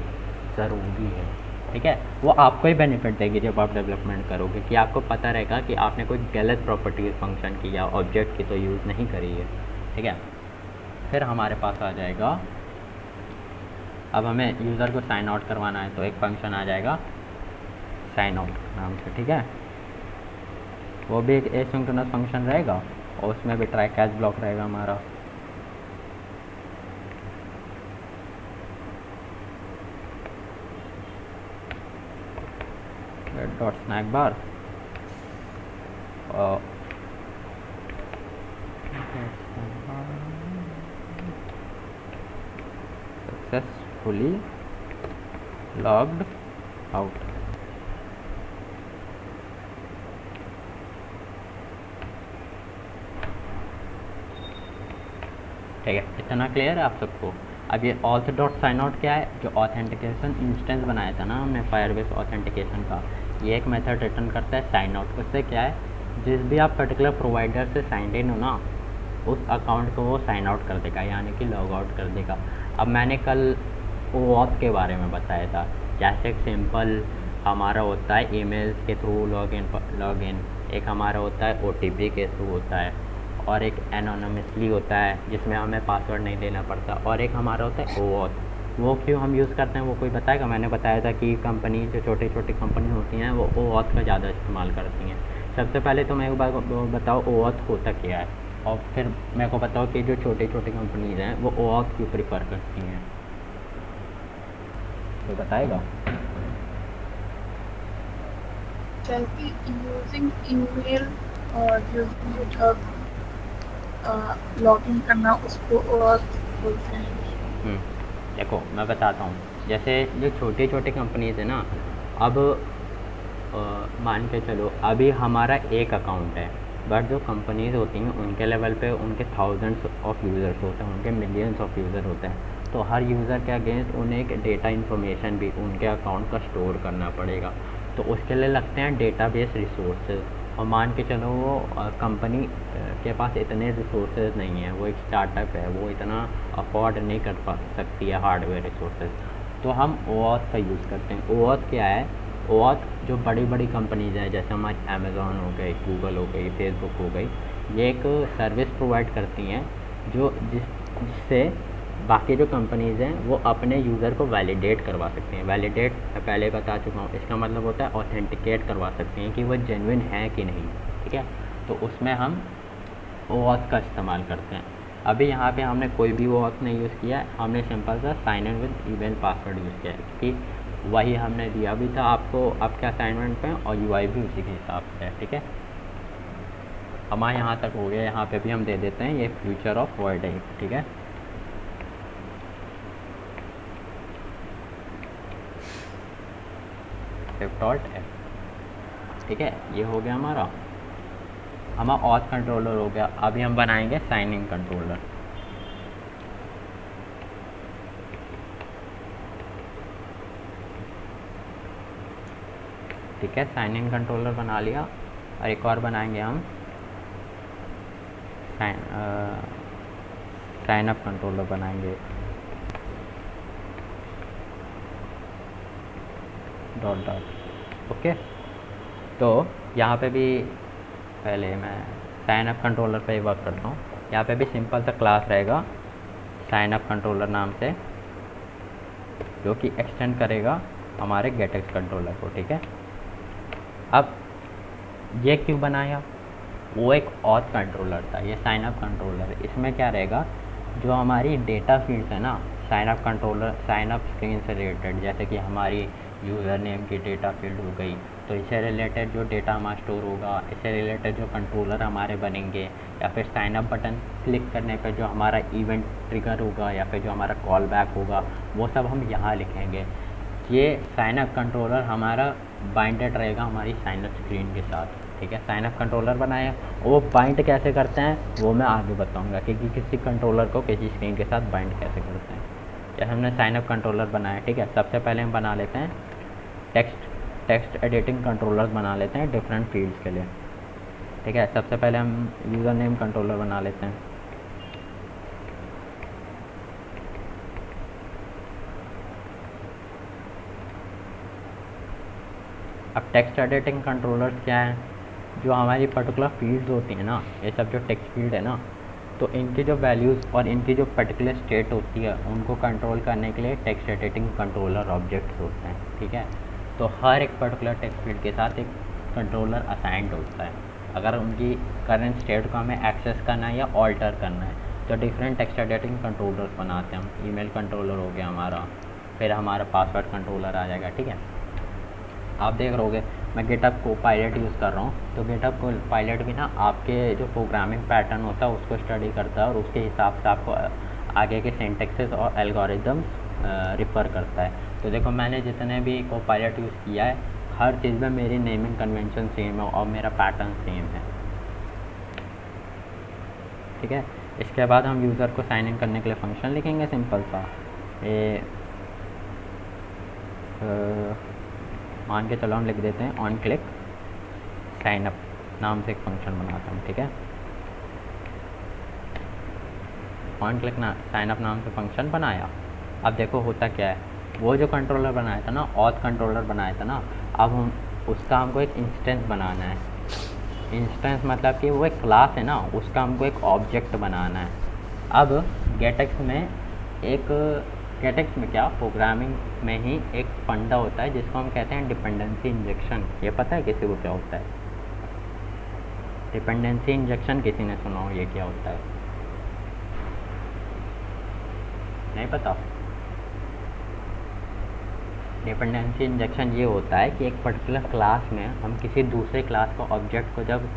ज़रूरी है, ठीक है। वो आपको ही बेनिफिट देगी जब आप डेवलपमेंट करोगे, कि आपको पता रहेगा कि आपने कोई गलत प्रॉपर्टीज फंक्शन की या ऑब्जेक्ट की तो यूज़ नहीं करी है, ठीक है। फिर हमारे पास आ जाएगा, अब हमें यूज़र को साइन आउट करवाना है तो एक फंक्शन आ जाएगा साइन आउट नाम से, ठीक है। वो भी एक एसिंक्रोनस फंक्शन रहेगा और उसमें भी ट्राई कैच ब्लॉक रहेगा हमारा। डॉट स्नैक बार और सक्सेसफुली लॉग्ड आउट। ठीक है, इतना क्लियर है आप सबको। अब ये ऑथ डॉट साइन आउट क्या है, जो ऑथेंटिकेशन इंस्टेंस बनाया था ना हमने फायरबेस ऑथेंटिकेशन का, ये एक मेथड रिटर्न करता है साइन आउट। उससे क्या है, जिस भी आप पर्टिकुलर प्रोवाइडर से साइन इन हो ना, उस अकाउंट को वो साइन आउट कर देगा, यानी कि लॉग आउट कर देगा। अब मैंने कल OAuth के बारे में बताया था, जैसे एक सिंपल हमारा होता है ईमेल्स के थ्रू लॉगिन, एक हमारा होता है OTP के थ्रू होता है, और एक एनोनिमसली होता है जिसमें हमें पासवर्ड नहीं देना पड़ता, और एक हमारा होता है OAuth। वो क्यों हम यूज़ करते हैं वो कोई बताएगा? मैंने बताया था कि कंपनी जो छोटी छोटी कंपनी होती हैं वो OAuth का ज़्यादा इस्तेमाल करती हैं। सबसे पहले तो मैं एक बार बताओ OAuth होता क्या है, और फिर मेरे को बताओ कि जो छोटी छोटी कंपनीज हैं वो OAuth क्यों प्रिफर करती हैं, कोई बताएगा? जैसे यूजिंग ईमेल और यूजिंग गिटहब लॉगिन करना, उसको OAuth बोलते हैं। देखो मैं बताता हूँ, जैसे जो छोटी छोटी कंपनीज है ना, अब मान के चलो अभी हमारा एक अकाउंट है, बट जो कंपनीज होती हैं उनके लेवल पे उनके थाउजेंड्स ऑफ यूज़र्स होते हैं, उनके मिलियंस ऑफ यूज़र होते हैं, तो हर यूज़र के अगेंस्ट उन्हें एक डेटा इन्फॉर्मेशन भी उनके अकाउंट का स्टोर करना पड़ेगा, तो उसके लिए लगते हैं डेटाबेस रिसोर्सेज। और मान के चलो वो कंपनी के पास इतने रिसोर्सेज नहीं है, वो एक स्टार्टअप है, वो इतना अफोर्ड नहीं कर सकती है हार्डवेयर रिसोर्सेज, तो हम OAuth का यूज़ करते हैं। OAuth क्या है? OAuth जो बड़ी बड़ी कंपनीज हैं, जैसे हमारी अमेज़ॉन हो गई, गूगल हो गई, फेसबुक हो गई, ये एक सर्विस प्रोवाइड करती हैं जो जिससे बाकी जो कंपनीज़ हैं वो अपने यूज़र को वैलिडेट करवा सकते हैं। वैलिडेट मैं पहले बता चुका हूँ, इसका मतलब होता है ऑथेंटिकेट करवा सकते हैं कि वो जेन्युइन है कि नहीं, ठीक है? तो उसमें हम OAuth का इस्तेमाल करते हैं। अभी यहाँ पे हमने कोई भी OAuth नहीं यूज़ किया है, हमने सिंपल सा sign in with email password use किया है, कि वही हमने दिया भी था आपको आपके असाइनमेंट पे, और UI भी उसी के हिसाब से है, ठीक है? हमारे यहाँ तक हो गया, यहाँ पे भी हम दे देते हैं ये फ्यूचर ऑफ वर्ड है, ठीक है? ठीक है, ये हो गया हमारा ऑथ कंट्रोलर हो गया। अभी हम बनाएंगे साइन इन कंट्रोलर। ठीक है, साइन इन कंट्रोलर बना लिया, और एक और बनाएंगे हम साइन अप कंट्रोलर बनाएंगे, डॉट। ओके, तो यहाँ पे भी पहले मैं साइन अप कंट्रोलर पे वर्क करता हूँ। यहाँ पे भी सिंपल सा क्लास रहेगा साइन अप कंट्रोलर नाम से, जो कि एक्सटेंड करेगा हमारे गेटएक्स कंट्रोलर को, ठीक है? अब ये क्यों बनाया? वो एक ऑथ कंट्रोलर था, ये साइन अप कंट्रोलर। इसमें क्या रहेगा, जो हमारी डेटा फील्ड्स है ना sign up controller, sign up screen से रिलेटेड, जैसे कि हमारी यूज़र नेम की डेटा फील्ड हो गई, तो इससे रिलेटेड जो डेटा हमारा स्टोर होगा, इससे रिलेटेड जो कंट्रोलर हमारे बनेंगे, या फिर साइन अप बटन क्लिक करने पर जो हमारा इवेंट ट्रिगर होगा, या फिर जो हमारा कॉल बैक होगा, वो सब हम यहाँ लिखेंगे। ये साइन अप कंट्रोलर हमारा बाइंडेड रहेगा हमारी साइन अप स्क्रीन के साथ, ठीक है? साइन अप कंट्रोलर बनाया, वो बाइंड कैसे करते हैं वो मैं आगे बताऊंगा, क्योंकि किसी कंट्रोलर को किसी स्क्रीन के साथ बाइंड कैसे करते हैं। जैसे हमने साइन अप कंट्रोलर बनाया, ठीक है? सबसे पहले हम बना लेते हैं टेक्स्ट एडिटिंग कंट्रोलर बना लेते हैं डिफरेंट फील्ड्स के लिए, ठीक है? सबसे पहले हम यूज़र नेम कंट्रोलर बना लेते हैं। अब टेक्स्ट एडिटिंग कंट्रोलर्स क्या हैं? जो हमारी पर्टिकुलर फील्ड्स होती हैं ना, ये सब जो टेक्स्ट फील्ड है ना, तो इनकी जो वैल्यूज़ और इनकी जो पर्टिकुलर स्टेट होती है उनको कंट्रोल करने के लिए टेक्स्ट एडिटिंग कंट्रोलर ऑब्जेक्ट्स होते हैं, ठीक है? तो हर एक पर्टिकुलर टेक्स्ट फील्ड के साथ एक कंट्रोलर असाइंड होता है। अगर उनकी करंट स्टेट को हमें एक्सेस करना है या ऑल्टर करना है, तो डिफरेंट टेक्स्ट एडिटिंग कंट्रोलर्स बनाते हैं हम। ईमेल कंट्रोलर हो गया हमारा, फिर हमारा पासवर्ड कंट्रोलर आ जाएगा, ठीक है? आप देख रहोगे मैं गिटहब कोपायलट यूज़ कर रहा हूँ, तो गिटहब कोपायलट भी ना आपके जो प्रोग्रामिंग पैटर्न होता है उसको स्टडी करता है, और उसके हिसाब से आपको आगे के सिंटैक्सेस और एल्गोरिदम्स रिफ़र करता है। तो देखो मैंने जितने भी कोपायलट यूज़ किया है, हर चीज़ में मेरी नेमिंग कन्वेंशन सेम है और मेरा पैटर्न सेम है, ठीक है? इसके बाद हम यूज़र को साइन इन करने के लिए फंक्शन लिखेंगे सिंपल सा। मान के चलो हम लिख देते हैं ऑन क्लिक साइन अप, नाम से एक फंक्शन बनाता हूँ, ठीक है। ऑन क्लिक ना साइन अप नाम से फंक्शन बनाया। अब देखो होता क्या है, वो जो कंट्रोलर बनाया था ना, ऑथ कंट्रोलर बनाया था ना, अब हम उसका हमको एक इंस्टेंस बनाना है। इंस्टेंस मतलब कि वो एक क्लास है ना, उसका हमको एक ऑब्जेक्ट बनाना है। अब गेटएक्स में क्या प्रोग्रामिंग में ही एक फंडा होता है जिसको हम कहते हैं डिपेंडेंसी इंजेक्शन। ये पता है किसी को क्या होता है? डिपेंडेंसी इंजेक्शन किसी ने सुना हो? ये क्या होता है? नहीं पता? डिपेंडेंसी इंजेक्शन ये होता है कि एक पर्टिकुलर क्लास में हम किसी दूसरे क्लास को ऑब्जेक्ट को जब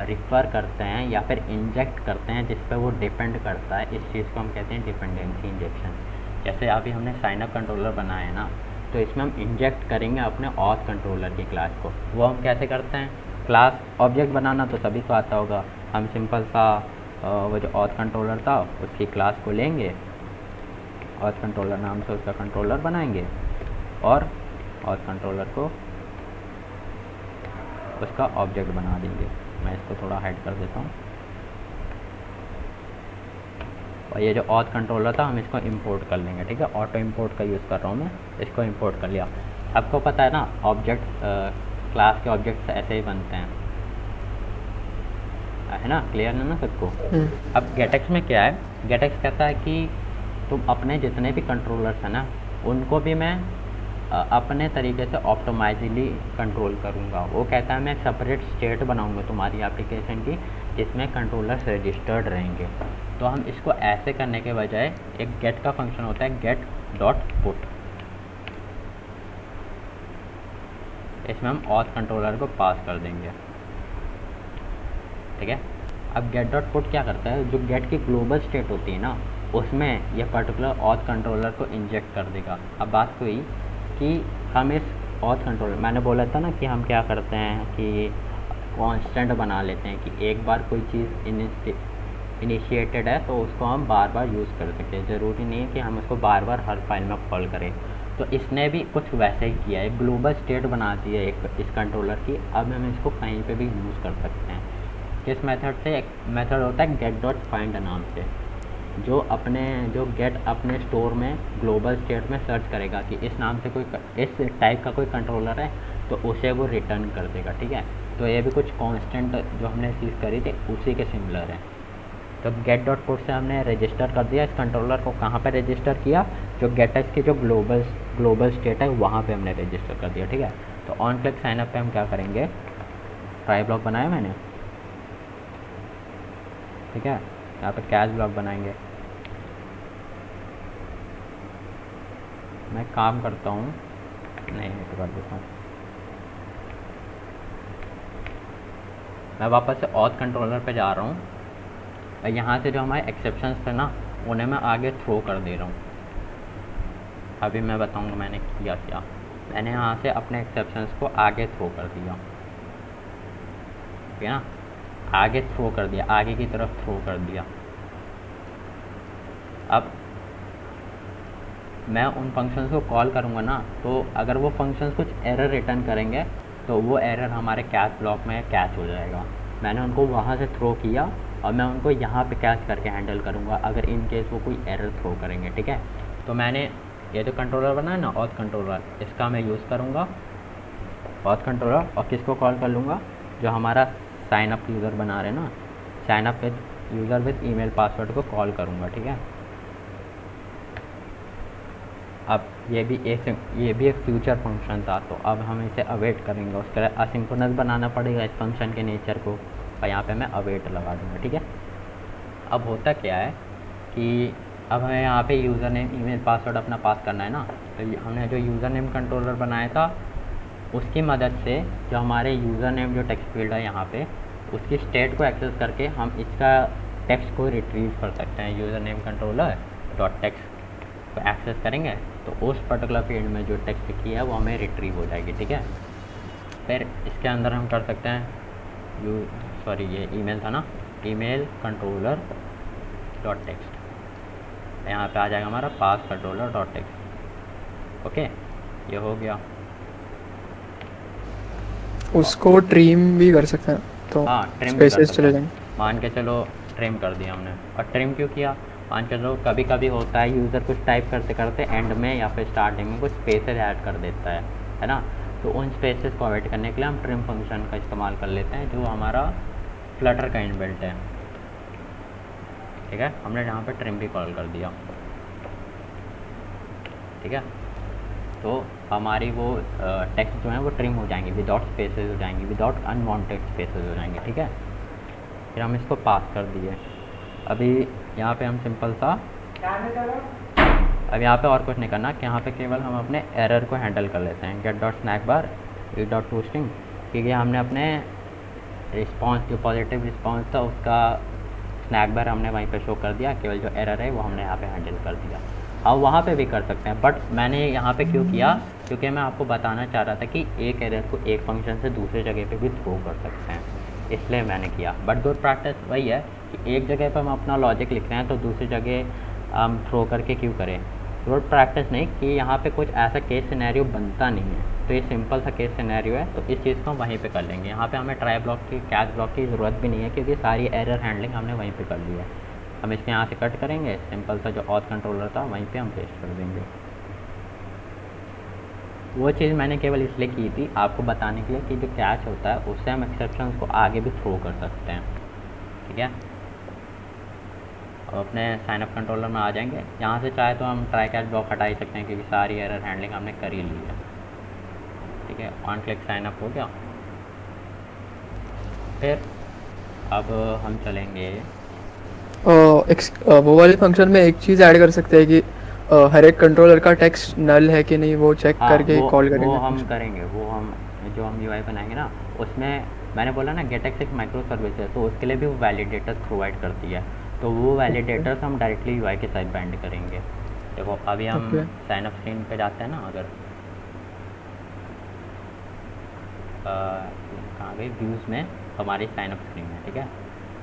रिफ़र करते हैं या फिर इंजेक्ट करते हैं जिस पर वो डिपेंड करता है, इस चीज़ को हम कहते हैं डिपेंडेंसी इंजेक्शन। जैसे अभी हमने साइन अप कंट्रोलर बनाया है ना, तो इसमें हम इंजेक्ट करेंगे अपने ऑथ कंट्रोलर की क्लास को। वो हम कैसे करते हैं? क्लास ऑब्जेक्ट बनाना तो सभी को आता होगा। हम सिंपल सा वो जो ऑथ कंट्रोलर था उसकी क्लास को लेंगे, ऑथ कंट्रोलर नाम से उसका कंट्रोलर बनाएंगे और ऑथ कंट्रोलर को उसका ऑब्जेक्ट बना देंगे। मैं इसको थोड़ा हाइड कर देता हूँ। और ये जो ऑथ कंट्रोलर था हम इसको इंपोर्ट कर लेंगे, ठीक है। ऑटो इंपोर्ट का यूज़ कर रहा हूँ मैं, इसको इंपोर्ट कर लिया। आपको पता है ना ऑब्जेक्ट क्लास के ऑब्जेक्ट्स ऐसे ही बनते हैं, है ना? क्लियर है ना सबको? अब गेटएक्स में क्या है, गेटएक्स कहता है कि तुम अपने जितने भी कंट्रोलर्स हैं ना उनको भी मैं अपने तरीके से ऑप्टिमाइजली कंट्रोल करूँगा। वो कहता है मैं सेपरेट स्टेट बनाऊँगा तुम्हारी एप्लीकेशन की जिसमें कंट्रोलर्स रजिस्टर्ड रहेंगे। तो हम इसको ऐसे करने के बजाय एक गेट का फंक्शन होता है, गेट डॉट पुट। इसमें हम ऑथ कंट्रोलर को पास कर देंगे, ठीक है। अब गेट डॉट पुट क्या करता है, जो गेट की ग्लोबल स्टेट होती है ना उसमें यह पर्टिकुलर ऑथ कंट्रोलर को इंजेक्ट कर देगा। अब बात हुई कि हम इस ऑथ कंट्रोलर, मैंने बोला था ना कि हम क्या करते हैं कि कांस्टेंट बना लेते हैं कि एक बार कोई चीज़ इनिशिएटेड है तो उसको हम बार बार यूज़ कर सकते हैं। ज़रूरी नहीं है कि हम उसको बार बार हर फाइल में कॉल करें। तो इसने भी कुछ वैसे ही किया है, ग्लोबल स्टेट बना दी है एक इस कंट्रोलर की। अब हम इसको कहीं पे भी यूज़ कर सकते हैं। किस मेथड से? एक मेथड होता है गेट डॉट फाइंड नाम से, जो गेट अपने स्टोर में ग्लोबल स्टेट में सर्च करेगा कि इस नाम से कोई इस टाइप का कोई कंट्रोलर है तो उसे वो रिटर्न कर देगा, ठीक है। तो ये भी कुछ कांस्टेंट जो हमने चीज़ करी थी उसी के सिमिलर है। तो गेट डॉट पुट से हमने रजिस्टर कर दिया इस कंट्रोलर को। कहाँ पे रजिस्टर किया? जो गेटएक्स की जो ग्लोबल स्टेट है वहाँ पे हमने रजिस्टर कर दिया, ठीक है। तो ऑन क्लिक साइन अप पे हम क्या करेंगे, ट्राई ब्लॉक बनाया मैंने, ठीक है। यहाँ पे कैश ब्लॉक बनाएंगे। मैं काम करता हूँ, नहीं तो कर देता हूँ। मैं वापस से ऑथ कंट्रोलर पे जा रहा हूँ। यहाँ से जो हमारे एक्सेप्शंस थे ना उन्हें मैं आगे थ्रो कर दे रहा हूँ। अभी मैं बताऊँगा मैंने किया क्या। मैंने यहाँ से अपने एक्सेप्शंस को आगे थ्रो कर दिया, ठीक है ना। आगे थ्रो कर दिया, आगे की तरफ थ्रो कर दिया। अब मैं उन फंक्शंस को कॉल करूँगा ना, तो अगर वो फंक्शंस कुछ एरर रिटर्न करेंगे तो वो एरर हमारे कैच ब्लॉक में कैच हो जाएगा। मैंने उनको वहाँ से थ्रो किया और मैं उनको यहाँ पे कैच करके हैंडल करूँगा अगर इन केस वो कोई एरर थ्रो करेंगे, ठीक है। तो मैंने ये जो कंट्रोलर बनाया ना ऑथ कंट्रोलर, इसका मैं यूज़ करूँगा ऑथ कंट्रोलर और किसको कॉल कर लूँगा, जो हमारा साइन अप यूज़र बना रहे ना, sign up with user with email password को कॉल करूँगा, ठीक है। अब ये भी एक फ्यूचर फंक्शन था, तो अब हम इसे अवेट करेंगे। उसके लिए असिंक्रोनस बनाना पड़ेगा इस फंक्शन के नेचर को, और यहाँ पे मैं अवेट लगा दूँगा, ठीक है। अब होता क्या है कि अब हमें यहाँ पे यूज़र नेम ईमेल पासवर्ड अपना पास करना है ना, तो हमने जो यूज़र नेम कंट्रोलर बनाया था उसकी मदद से जो हमारे यूज़र नेम जो टेक्स्ट फील्ड है यहाँ पे उसकी स्टेट को एक्सेस करके हम इसका टेक्स्ट को रिट्रीव कर सकते हैं। User name controller dot text को एक्सेस करेंगे तो उस पर्टिकुलर फील्ड में जो टेक्स्ट लिखी है वो हमें रिट्रीव हो जाएगी, ठीक है। फिर इसके अंदर हम कर सकते हैं ये ईमेल था ना, ईमेल कंट्रोलर डॉट टेक्स्ट, यहाँ पे आ जाएगा हमारा पास कंट्रोलर डॉट टेक्स्ट। ओके, ये हो गया। उसको ट्रिम भी कर सकते हैं। तो हाँ ट्रिम भी कर स्पेसेस सकते चले हैं। जाएंगे। मान के चलो ट्रिम कर दिया हमने, और ट्रिम क्यों किया, मान के चलो कभी कभी होता है यूज़र कुछ टाइप करते करते एंड में या फिर स्टार्टिंग में कुछ स्पेसेस ऐड कर देता है ना, तो उन स्पेसेस को अवॉइड करने के लिए हम ट्रिम फंक्शन का इस्तेमाल कर लेते हैं जो हमारा फ्लटर का इनबिल्ट है। ठीक है, हमने यहाँ पे ट्रिम भी कॉल कर दिया। ठीक है, तो हमारी वो टेक्स्ट जो है वो ट्रिम हो जाएंगी, विदाउट स्पेसेस हो जाएंगी, विदाउट अनवांटेड स्पेसेस हो जाएंगे। ठीक है, फिर हम इसको पास कर दिए। अभी यहाँ पे हम सिंपल सा, अब यहाँ पे और कुछ नहीं करना कि यहाँ पे केवल हम अपने एरर को हैंडल कर लेते हैं, get dot snack bar e dot to string, क्योंकि हमने अपने रिस्पॉन्स जो पॉजिटिव रिस्पॉन्स था उसका स्नैक बार हमने वहीं पे शो कर दिया, केवल जो एरर है वो हमने यहाँ पे हैंडल कर दिया। अब वहाँ पे भी कर सकते हैं, बट मैंने यहाँ पे क्यों किया, क्योंकि मैं आपको बताना चाह रहा था कि एक एरर को एक फंक्शन से दूसरे जगह पे भी थ्रो कर सकते हैं, इसलिए मैंने किया। बट गुड प्रैक्टिस वही है कि एक जगह पर हम अपना लॉजिक लिख रहे हैं तो दूसरी जगह हम थ्रो करके क्यों करें। गुड प्रैक्टिस नहीं कि यहाँ पे कुछ ऐसा केस सिनेरियो बनता नहीं है, तो ये सिंपल सा केस सिनेरियो है, तो इस चीज़ को हम वहीं पे कर लेंगे। यहाँ पे हमें ट्राई ब्लॉक की कैच ब्लॉक की ज़रूरत भी नहीं है, क्योंकि सारी एरर हैंडलिंग हमने वहीं पे कर ली है। हम इसके यहाँ से कट करेंगे, सिंपल सा जो ऑथ कंट्रोलर था वहीं पे हम पेस्ट कर देंगे। वो चीज़ मैंने केवल इसलिए की थी आपको बताने के लिए कि जो कैच होता है उससे हम एक्सेप्शंस को आगे भी थ्रो कर सकते हैं। ठीक है, अब अपने साइन अप कंट्रोलर में आ जाएंगे। यहाँ से चाहे तो हम ट्राई कैच ब्लॉक हटा ही सकते हैं, क्योंकि सारी एरर हैंडलिंग हमने कर ही ली है। ठीक है, ऑन क्लिक साइन अप हो गया। फिर अब हम चलेंगे, वो वाले फंक्शन में एक चीज़ ऐड कर सकते हैं कि हर एक कंट्रोलर का टेक्स्ट नल है कि नहीं वो चेक करके कॉल करेंगे। वो हम करेंगे, वो हम जो हम यूआई बनाएंगे ना, उसमें मैंने बोला ना गेटएक्स एक माइक्रो सर्विस है, तो उसके लिए भी वो वैलिडेटर्स प्रोवाइड करती है, तो वो वैलिडेटर्स हम डायरेक्टली यूआई के साथ बाइंड करेंगे। देखो अभी हम साइन अप स्क्रीन पे जाते हैं ना, अगर कहाँ गई, व्यूज़ में हमारी साइन अप स्क्रीन है। ठीक है,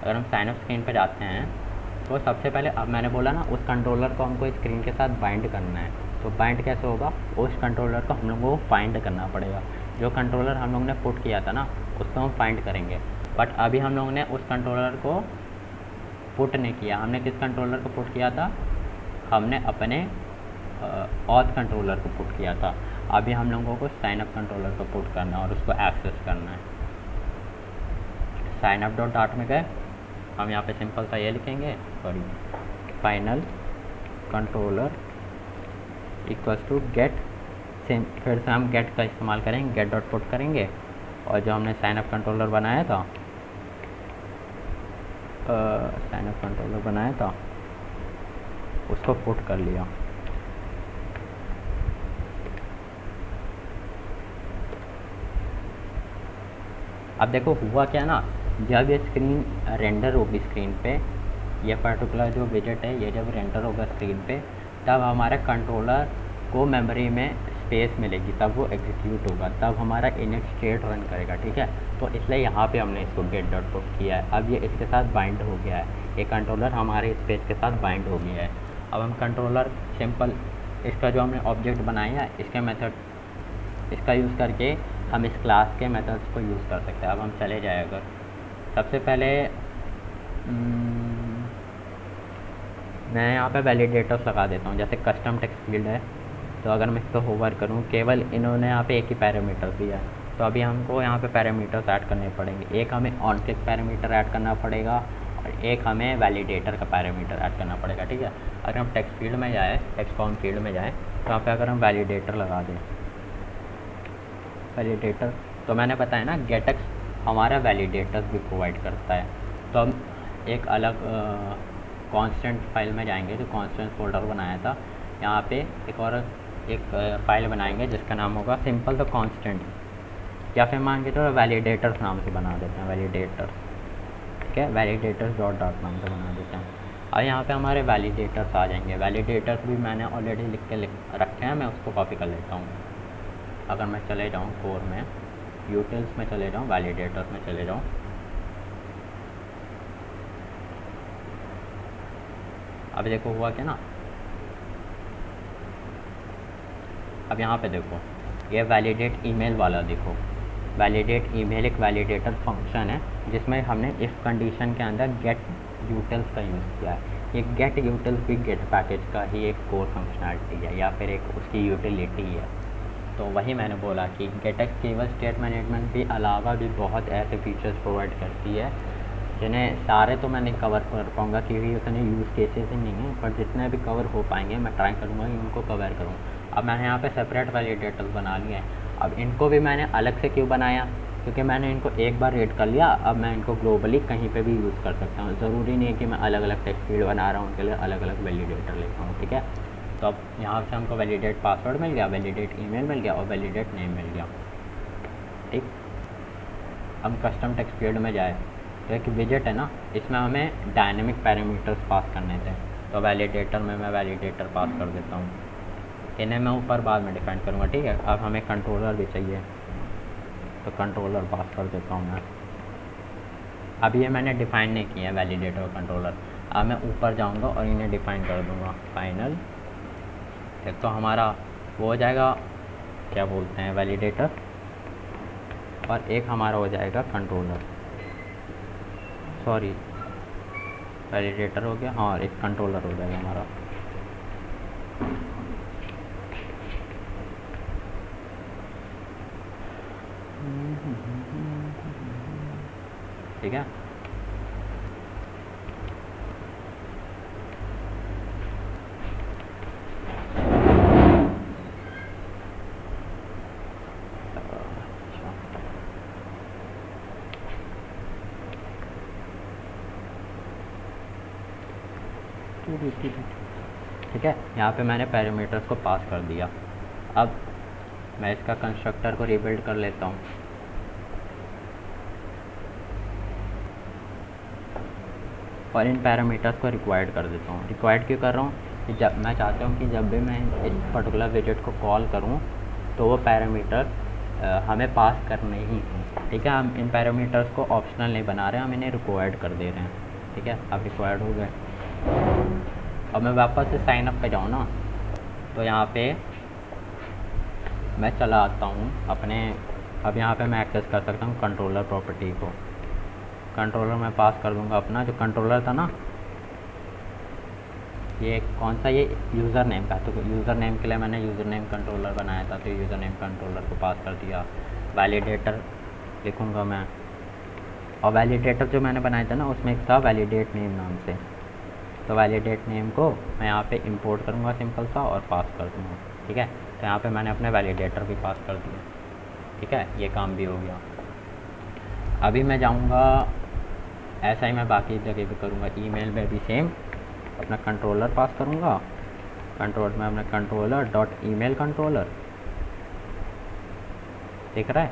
अगर हम साइन अप स्क्रीन पे जाते हैं तो सबसे पहले अब मैंने बोला ना उस कंट्रोलर को हमको स्क्रीन के साथ बाइंड करना है, तो बाइंड कैसे होगा, उस कंट्रोलर को हम लोग को फाइंड करना पड़ेगा। जो कंट्रोलर हम लोग ने पुट किया था ना उसको हम फाइंड करेंगे, बट अभी हम लोग ने उस कंट्रोलर को पुट नहीं किया। हमने किस कंट्रोलर को पुट किया था, हमने अपने ऑथ कंट्रोलर को पुट किया था। अभी हम लोगों को साइन अप कंट्रोलर को पुट करना है और उसको एक्सेस करना है। साइन अप डॉट डाट में गए, हम यहाँ पे सिंपल सा ये लिखेंगे, sorry, final controller equals to get, फिर से हम गेट का इस्तेमाल करेंगे, गेट डॉट पुट करेंगे, और जो हमने साइन अप कंट्रोलर बनाया था उसको पुट कर लिया। अब देखो हुआ क्या ना, जब ये स्क्रीन रेंडर होगी स्क्रीन पे, ये पर्टिकुलर जो विजेट है ये जब रेंडर होगा स्क्रीन पे, तब हमारे कंट्रोलर को मेमोरी में स्पेस मिलेगी, तब वो एग्जीक्यूट होगा, तब हमारा इनिट स्टेट रन करेगा। ठीक है, तो इसलिए यहाँ पे हमने इसको गेट डॉट पुट किया है। अब ये इसके साथ बाइंड हो गया है, ये कंट्रोलर हमारे स्पेस के साथ बाइंड हो गया है। अब हम कंट्रोलर सिंपल इसका जो हमने ऑब्जेक्ट बनाया है इसके मेथड, इसका यूज़ करके हम इस क्लास के मेथड्स को यूज़ कर सकते हैं। अब हम चले जाए, अगर सबसे पहले मैं यहाँ पे वैलिडेटर्स लगा देता हूँ, जैसे कस्टम टेक्स्ट फील्ड है, तो अगर मैं इसको होवर करूँ, केवल इन्होंने यहाँ पे एक ही पैरामीटर दिया है, तो अभी हमको यहाँ पे पैरामीटर्स ऐड करने पड़ेंगे। एक हमें ऑन क्लिक पैरामीटर ऐड करना पड़ेगा और एक हमें वैलिडेटर का पैरामीटर ऐड करना पड़ेगा। ठीक है, अगर हम टेक्स्ट फील्ड में जाए, टेक्स्ट फॉर्म फील्ड में जाए, तो यहाँ पे अगर हम वैलिडेटर लगा दें, वैलिडेटर, तो मैंने बताया ना गेटएक्स हमारा वैलिडेटर्स भी प्रोवाइड करता है। तो हम एक अलग कांस्टेंट फाइल में जाएंगे, जो कांस्टेंट फोल्डर बनाया था, यहाँ पे एक फाइल बनाएंगे जिसका नाम होगा सिंपल द कांस्टेंट, या फिर मान के तो वैलिडेटर्स नाम से बना देते हैं, वैलिडेटर्स। ठीक है, वैलिडेटर्स डॉट डॉट नाम से बना देते हैं। और यहाँ पे हमारे वैलिडेटर्स आ जाएंगे। वैलिडेटर्स भी मैंने ऑलरेडी लिख के रखे हैं, मैं उसको कॉपी कर लेता हूँ। अगर मैं चले जाऊँ कोर में, यूटिल्स में चले जाऊँ, वैलिडेटर्स में चले जाऊँ, अब देखो हुआ क्या ना, अब यहाँ पे देखो ये वैलिडेट ईमेल वाला देखो, वैलिडेट ईमेल एक वैलिडेटर फंक्शन है जिसमें हमने इफ़ कंडीशन के अंदर गेट यूटिल्स का यूज़ किया है। ये गेट यूटिल्स भी गेट पैकेज का ही एक कोर फंक्शनैलिटी है या फिर एक उसकी यूटिलिटी है। तो वही मैंने बोला कि गेटएक्स केवल स्टेट मैनेजमेंट के अलावा भी बहुत ऐसे फीचर्स प्रोवाइड करती है जिन्हें सारे तो मैं नहीं कवर कर पाऊँगा क्योंकि उतने यूज़ केसेस ही नहीं हैं, पर जितने भी कवर हो पाएंगे मैं ट्राई करूँगा कि उनको कवर करूँ। अब मैंने यहाँ पे सेपरेट वैलिडेटर्स बना लिए हैं। अब इनको भी मैंने अलग से क्यों बनाया, क्योंकि मैंने इनको एक बार रेड कर लिया, अब मैं इनको ग्लोबली कहीं पे भी यूज़ कर सकता हूँ। ज़रूरी नहीं है कि मैं अलग अलग टेक्स्ट फील्ड बना रहा हूँ उनके लिए अलग अलग वैलिडेटर लेता हूँ, ठीक है। तो अब यहाँ से हमको वैलिडेट पासवर्ड मिल गया, वैलिडेट ईमेल मिल गया और वैलिडेट नेम मिल गया, ठीक। हम कस्टम टेक्स्ट फील्ड में जाए तो एक विजेट है ना, इसमें हमें डायनेमिक पैरामीटर्स पास करने थे। तो वैलिडेटर में मैं वैलिडेटर पास कर देता हूँ, इन्हें मैं ऊपर बाद में डिफाइन करूँगा, ठीक है। अब हमें कंट्रोलर भी चाहिए तो कंट्रोलर पास कर देता हूँ मैं। अब ये मैंने डिफ़ाइन नहीं किया है वैलिडेटर और कंट्रोलर। अब मैं ऊपर जाऊँगा और इन्हें डिफ़ाइन कर दूँगा फाइनल। एक तो हमारा वो हो जाएगा क्या बोलते हैं वैलिडेटर, और एक हमारा हो जाएगा कंट्रोलर, सॉरी वैलिडेटर हो गया, हाँ एक कंट्रोलर हो जाएगा हमारा। ठीक है, ठीक है। यहाँ पे मैंने पैरामीटर्स को पास कर दिया। अब मैं इसका कंस्ट्रक्टर को रिबिल्ड कर लेता हूँ। और इन पैरामीटर्स को रिक्वायर्ड कर देता हूँ। रिक्वायर्ड क्यों कर रहा हूँ कि जब मैं चाहता हूँ कि जब भी मैं इस पर्टिकुलर विजेट को कॉल करूँ तो वो पैरामीटर हमें पास करने ही हैं, ठीक है। हम इन पैरामीटर्स को ऑप्शनल नहीं बना रहे हैं, हम इन्हें रिक्वायर्ड कर दे रहे हैं, ठीक है। अब रिक्वायर्ड हो गए। अब मैं वापस से साइन अप पे जाऊँ ना, तो यहाँ पे मैं चला आता हूँ अपने, अब यहाँ पे मैं एक्सेस कर सकता हूँ कंट्रोलर प्रॉपर्टी को। कंट्रोलर मैं पास कर दूँगा अपना जो कंट्रोलर था ना, ये कौन सा, ये यूज़र नेम का। तो यूज़र नेम के लिए मैंने यूज़र नेम कंट्रोलर बनाया था, तो यूज़र नेम कंट्रोलर को पास कर दिया। वैलिडेटर लिखूँगा मैं, और वैलिडेटर जो मैंने बनाया था ना उसमें एक था वैलिडेट नेम नाम से, तो वैलिडेट नेम को मैं यहाँ पे इंपोर्ट करूँगा सिंपल सा और पास कर दूँगा, ठीक है। तो यहाँ पे मैंने अपने वैलिडेटर भी पास कर दिया, ठीक है। ये काम भी हो गया। अभी मैं जाऊँगा, ऐसा ही मैं बाकी जगह भी करूँगा। ईमेल में भी सेम अपना कंट्रोलर पास करूँगा, कंट्रोल में अपना कंट्रोलर डॉट ईमेल कंट्रोलर, दिख रहा है।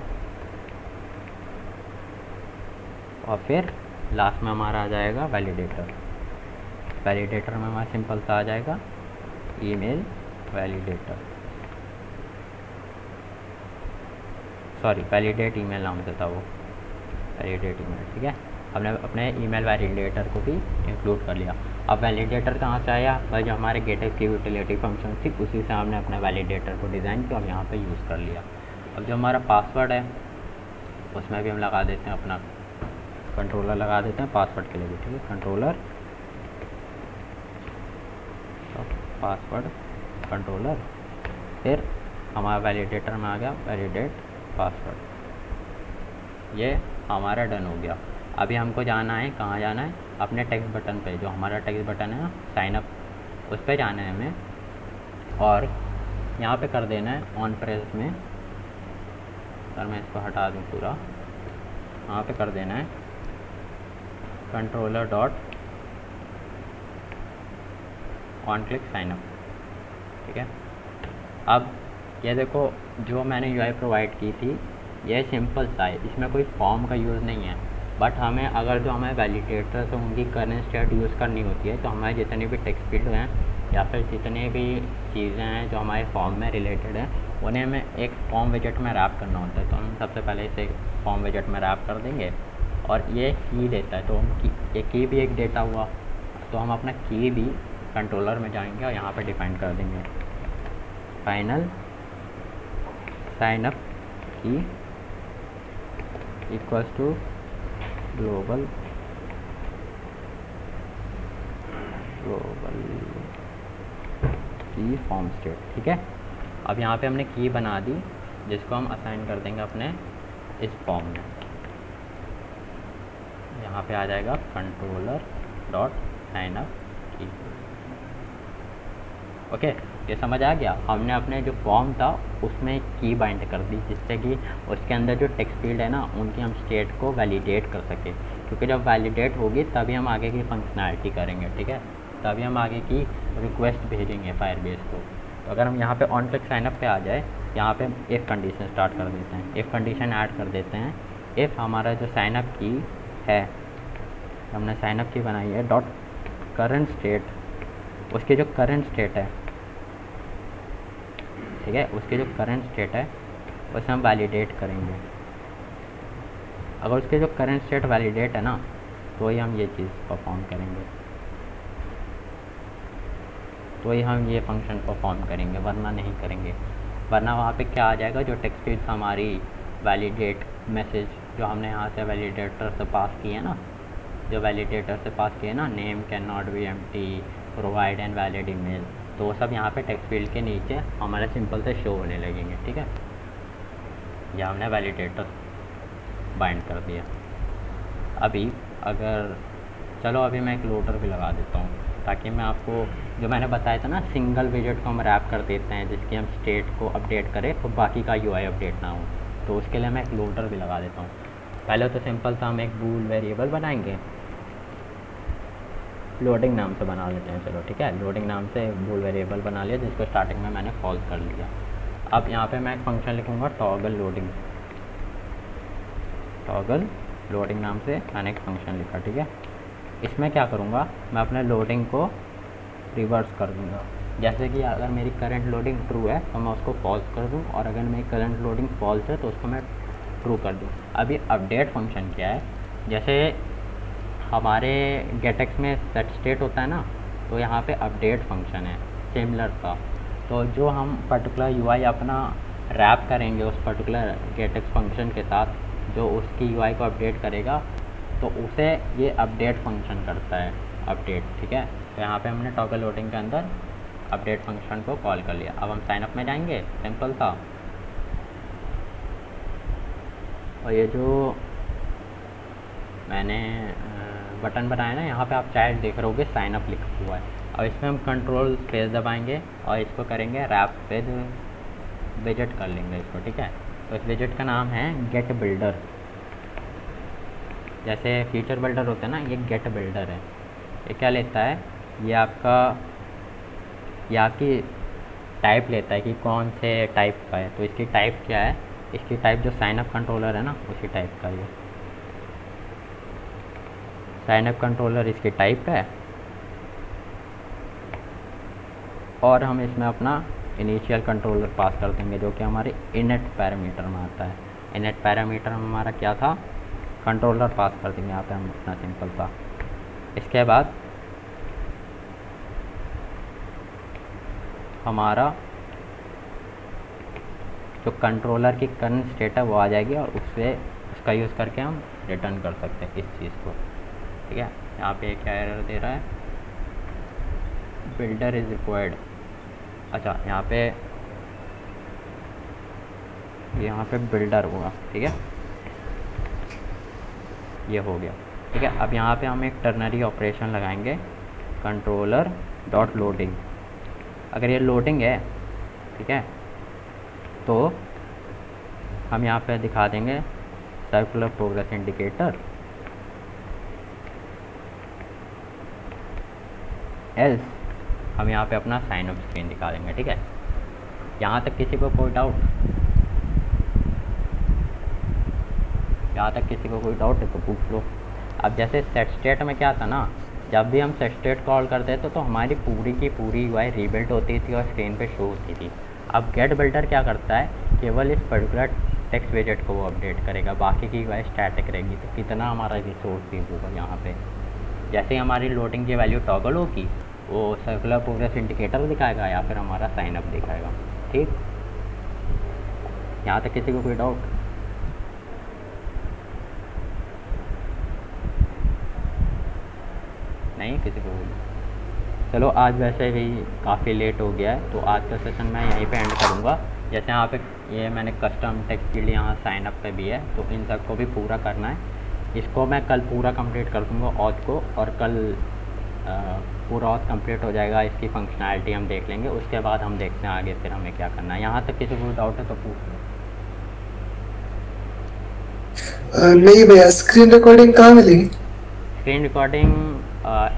और फिर लास्ट में हमारा आ जाएगा वैलिडेटर। वैलिडेटर में हमारा सिंपल सा आ जाएगा email validator, sorry validate email नाम से था वो, वैलिडेट ईमेल, ठीक है। हमने अपने ईमेल वैलिडेटर को भी इंक्लूड कर लिया। अब वैलिडेटर कहाँ से आया, भाई जो हमारे गेटएक्स की यूटिलिटी फंक्शन थी उसी से हमने अपने वैलिडेटर को डिज़ाइन किया और यहाँ पे यूज़ कर लिया। अब जो हमारा पासवर्ड है उसमें भी हम लगा देते हैं अपना कंट्रोलर लगा देते हैं पासवर्ड के लिए भी, ठीक है। कंट्रोलर पासवर्ड कंट्रोलर, फिर हमारा वैलिडेटर में आ गया वैलिडेट पासवर्ड। ये हमारा डन हो गया। अभी हमको जाना है, कहाँ जाना है, अपने टेक्स्ट बटन पे, जो हमारा टेक्स्ट बटन है ना साइन अप, उस पर जाना है हमें, और यहाँ पे कर देना है ऑन प्रेस में। सर मैं इसको हटा दूँ पूरा, यहाँ पे कर देना है controller dot on click sign up, ठीक है। अब ये देखो जो मैंने यूआई प्रोवाइड की थी ये सिंपल सा है, इसमें कोई फॉर्म का यूज़ नहीं है। बट हमें अगर जो हमें वैलिडेटर से उनकी करंट स्टेट यूज़ करनी होती है तो हमारे जितने भी टेक्स्ट फील्ड हैं या फिर जितने भी चीज़ें हैं जो हमारे फॉर्म में रिलेटेड हैं उन्हें हमें एक फॉर्म विजेट में रैप करना होता है। तो हम सबसे पहले इसे फॉर्म विजेट में रैप कर देंगे और ये की देता है, तो हम ये की भी एक डेटा हुआ, तो हम अपना की भी कंट्रोलर में जाएंगे और यहाँ पर डिफाइन कर देंगे फाइनल साइन अप की इक्वल्स टू ग्लोबल की फॉर्म स्टेट। ठीक है, अब यहाँ पे हमने की बना दी जिसको हम असाइन कर देंगे अपने इस फॉर्म में। यहाँ पे आ जाएगा कंट्रोलर डॉट साइन अप की। ओके, ये समझ आ गया। हमने अपने जो फॉर्म था उसमें की बाइंड कर दी जिससे कि उसके अंदर जो टेक्स्ट फील्ड है ना उनकी हम स्टेट को वैलिडेट कर सके, क्योंकि जब वैलिडेट होगी तभी हम आगे की फंक्शनैलिटी करेंगे। ठीक है, तभी हम आगे की रिक्वेस्ट भेजेंगे फायरबेस को। तो अगर हम यहाँ पे ऑन क्लिक साइनअप पे आ जाए, यहाँ पे इफ़ कंडीशन स्टार्ट कर देते हैं, इफ़ कंडीशन ऐड कर देते हैं। इफ़ हमारा जो साइनअप की है, हमने साइनअप की बनाई है डॉट करंट स्टेट, उसकी जो करंट स्टेट है, ठीक है, उसकी जो करंट स्टेट है उसे हम वैलिडेट करेंगे। अगर उसके जो करंट स्टेट वैलिडेट है ना तो ही हम ये चीज़ परफॉर्म करेंगे, तो ही हम ये फंक्शन परफॉर्म करेंगे, वरना नहीं करेंगे। वरना वहाँ पे क्या आ जाएगा, जो टेक्स्ट फील्ड हमारी वैलिडेट मैसेज जो हमने यहाँ से वैलिडेटर से पास किए ना, जो वैलिडेटर से पास किए ना, name can not be empty, provide and valid email, तो वो सब यहाँ पे टेक्स्ट फील्ड के नीचे हमारे सिंपल से शो होने लगेंगे। ठीक है, यह हमने वैलिडेटर बाइंड कर दिया। अभी अगर चलो अभी मैं एक लोडर भी लगा देता हूँ ताकि मैं आपको जो मैंने बताया था ना, सिंगल विजेट को हम रैप कर देते हैं जिसकी हम स्टेट को अपडेट करें तो बाकी का यूआई अपडेट ना हो, तो उसके लिए मैं एक लोडर भी लगा देता हूँ। पहले तो सिंपल सा हम एक बूल वेरिएबल बनाएंगे, लोडिंग नाम से बना लेते हैं। चलो ठीक है, लोडिंग नाम से बूल वेरिएबल बना लिया जिसको स्टार्टिंग में मैंने फॉल्स कर लिया। अब यहाँ पे मैं एक फंक्शन लिखूँगा टॉगल लोडिंग, टॉगल लोडिंग नाम से मैंने एक फंक्शन लिखा। ठीक है, इसमें क्या करूँगा, मैं अपने लोडिंग को रिवर्स कर दूँगा। जैसे कि अगर मेरी करंट लोडिंग ट्रू है तो मैं उसको फॉल्स कर दूँ, और अगर मेरी करंट लोडिंग फॉल्स है तो उसको मैं ट्रू कर दूँ। अभी अपडेट फंक्शन क्या है, जैसे हमारे गेटेक्स में सेट स्टेट होता है ना, तो यहाँ पे अपडेट फंक्शन है सिमिलर सा। तो जो हम पर्टिकुलर यूआई अपना रैप करेंगे उस पर्टिकुलर गेटेक्स फंक्शन के साथ, जो उसकी यूआई को अपडेट करेगा, तो उसे ये अपडेट फंक्शन करता है, अपडेट। ठीक है, तो यहाँ पे हमने टॉगल लोडिंग के अंदर अपडेट फंक्शन को कॉल कर लिया। अब हम साइनअप में जाएंगे, सिंपल था, और ये जो मैंने बटन बनाया ना, यहाँ पे आप चाहे देख रहे होगे साइनअप लिखा हुआ है। अब इसमें हम कंट्रोल स्पेस दबाएंगे और इसको करेंगे रैप विद विजेट कर लेंगे इसको। ठीक है, तो इस विजेट का नाम है गेट बिल्डर। जैसे फीचर बिल्डर होता है ना, ये गेट बिल्डर है। ये क्या लेता है, ये आपकी टाइप लेता है कि कौन से टाइप का है। तो इसकी टाइप क्या है, इसकी टाइप जो साइनअप कंट्रोलर है ना उसी टाइप का, ये साइनअप कंट्रोलर इसकी टाइप है। और हम इसमें अपना इनिशियल कंट्रोलर पास कर देंगे जो कि हमारे इनेट पैरामीटर में आता है। इनेट पैरामीटर में हमारा क्या था, कंट्रोलर पास कर देंगे यहाँ पे हम अपना सिंपल सा। इसके बाद हमारा जो कंट्रोलर की करंट स्टेट है वो आ जाएगी, और उसका यूज़ करके हम रिटर्न कर सकते हैं इस चीज़ को। ठीक है, यहाँ पे क्या एरर दे रहा है, बिल्डर इज़ रिक्वायर्ड। अच्छा, यहाँ पे बिल्डर होगा। ठीक है, ये हो गया। ठीक है, अब यहाँ पे हम एक टर्नरी ऑपरेशन लगाएंगे, कंट्रोलर डॉट लोडिंग। अगर ये लोडिंग है, ठीक है, तो हम यहाँ पे दिखा देंगे सर्कुलर प्रोग्रेस इंडिकेटर, एल्स हम यहाँ पे अपना साइन अप स्क्रीन दिखा देंगे। ठीक है, यहाँ तक किसी को कोई डाउट, यहाँ तक किसी को कोई डाउट है तो पूछ लो। अब जैसे सेट स्टेट में क्या था ना, जब भी हम सेट स्टेट कॉल करते थे तो हमारी पूरी की पूरी यूआई रीबिल्ड होती थी और स्क्रीन पे शो होती थी। अब गेट बिल्डर क्या करता है, केवल इस पर्टिकुलर टेक्स्ट विजेट को वो अपडेट करेगा, बाकी की यूआई स्टैटिक रहेगी। तो कितना हमारा रिसोर्स सेव होगा यहाँ पे। जैसे ही हमारी लोडिंग की वैल्यू टॉगल होगी, वो सर्कुलर प्रोग्रेस इंडिकेटर दिखाएगा या फिर हमारा साइन अप दिखाएगा। ठीक, यहाँ तक किसी को कोई डाउट? नहीं किसी को बोलो। चलो आज वैसे भी काफ़ी लेट हो गया है, तो आज का सेशन मैं यहीं पे एंड करूँगा। जैसे यहाँ पे ये मैंने कस्टम टेक्स्ट फील्ड यहाँ साइन अप पे भी है, तो इन सब को भी पूरा करना है। इसको मैं कल पूरा कंप्लीट कर दूँगा ऑथ को, और कल पूरा ऑथ कंप्लीट हो जाएगा, इसकी फंक्शनैलिटी हम देख लेंगे। उसके बाद हम देखते हैं आगे फिर हमें क्या करना है। यहाँ तक किसी को डाउट है तो पूछ लो। नहीं भैया, स्क्रीन रिकॉर्डिंग कहाँ मिलेगी? स्क्रीन रिकॉर्डिंग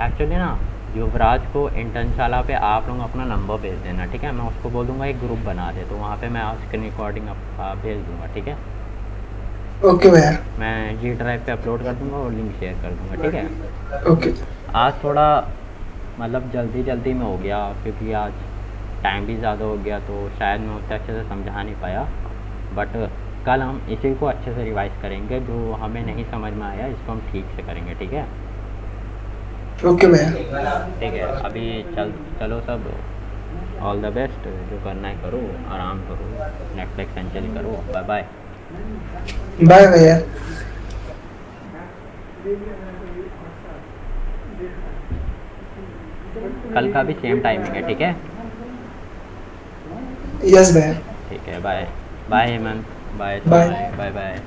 एक्चुअली ना युवराज को इंटर्नशाला पे आप लोग अपना नंबर भेज देना, ठीक है। मैं उसको बोल दूँगा एक ग्रुप बना दे, तो वहाँ पे मैं स्क्रीन रिकॉर्डिंग भेज दूँगा, ठीक है। ओके भैया। मैं जी ड्राइव पे अपलोड कर दूँगा और लिंक शेयर कर दूँगा, ठीक है। ओके। आज थोड़ा मतलब जल्दी में हो गया, क्योंकि आज टाइम भी ज़्यादा हो गया, तो शायद मैं उसे अच्छे से समझा नहीं पाया। बट कल हम इसी को अच्छे से रिवाइज करेंगे, जो हमें नहीं समझ में आया इसको हम ठीक से करेंगे, ठीक है। ओके भैया। ठीक है, अभी चलो सब ऑल द बेस्ट, जो करना है करो, आराम करो, नेटफ्लिक्स एंड चिल करो। Bye bye. बाय भैया। कल का भी सेम टाइमिंग है, ठीक है। यस भैया। ठीक है, bye bye Hemant, bye bye bye bye.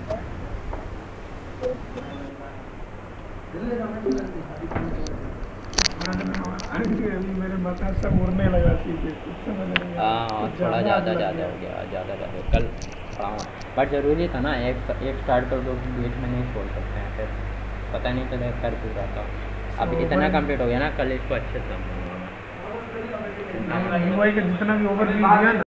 अभी मेरे माथा सब उड़ने लगा सीधे, कुछ समझ नहीं आया। हाँ थोड़ा ज़्यादा हो गया, ज़्यादा कल पढ़ाऊँ, बट ज़रूरी था ना, एक स्टार्ट कर दो, बीच में नहीं छोड़ सकते हैं, फिर पता नहीं चले कर क्यों रहा था। अब इतना कंप्लीट हो गया ना, कल इसको अच्छे से समझूंगा मैं। UI का जितना भी ओवरव्यू दिया ना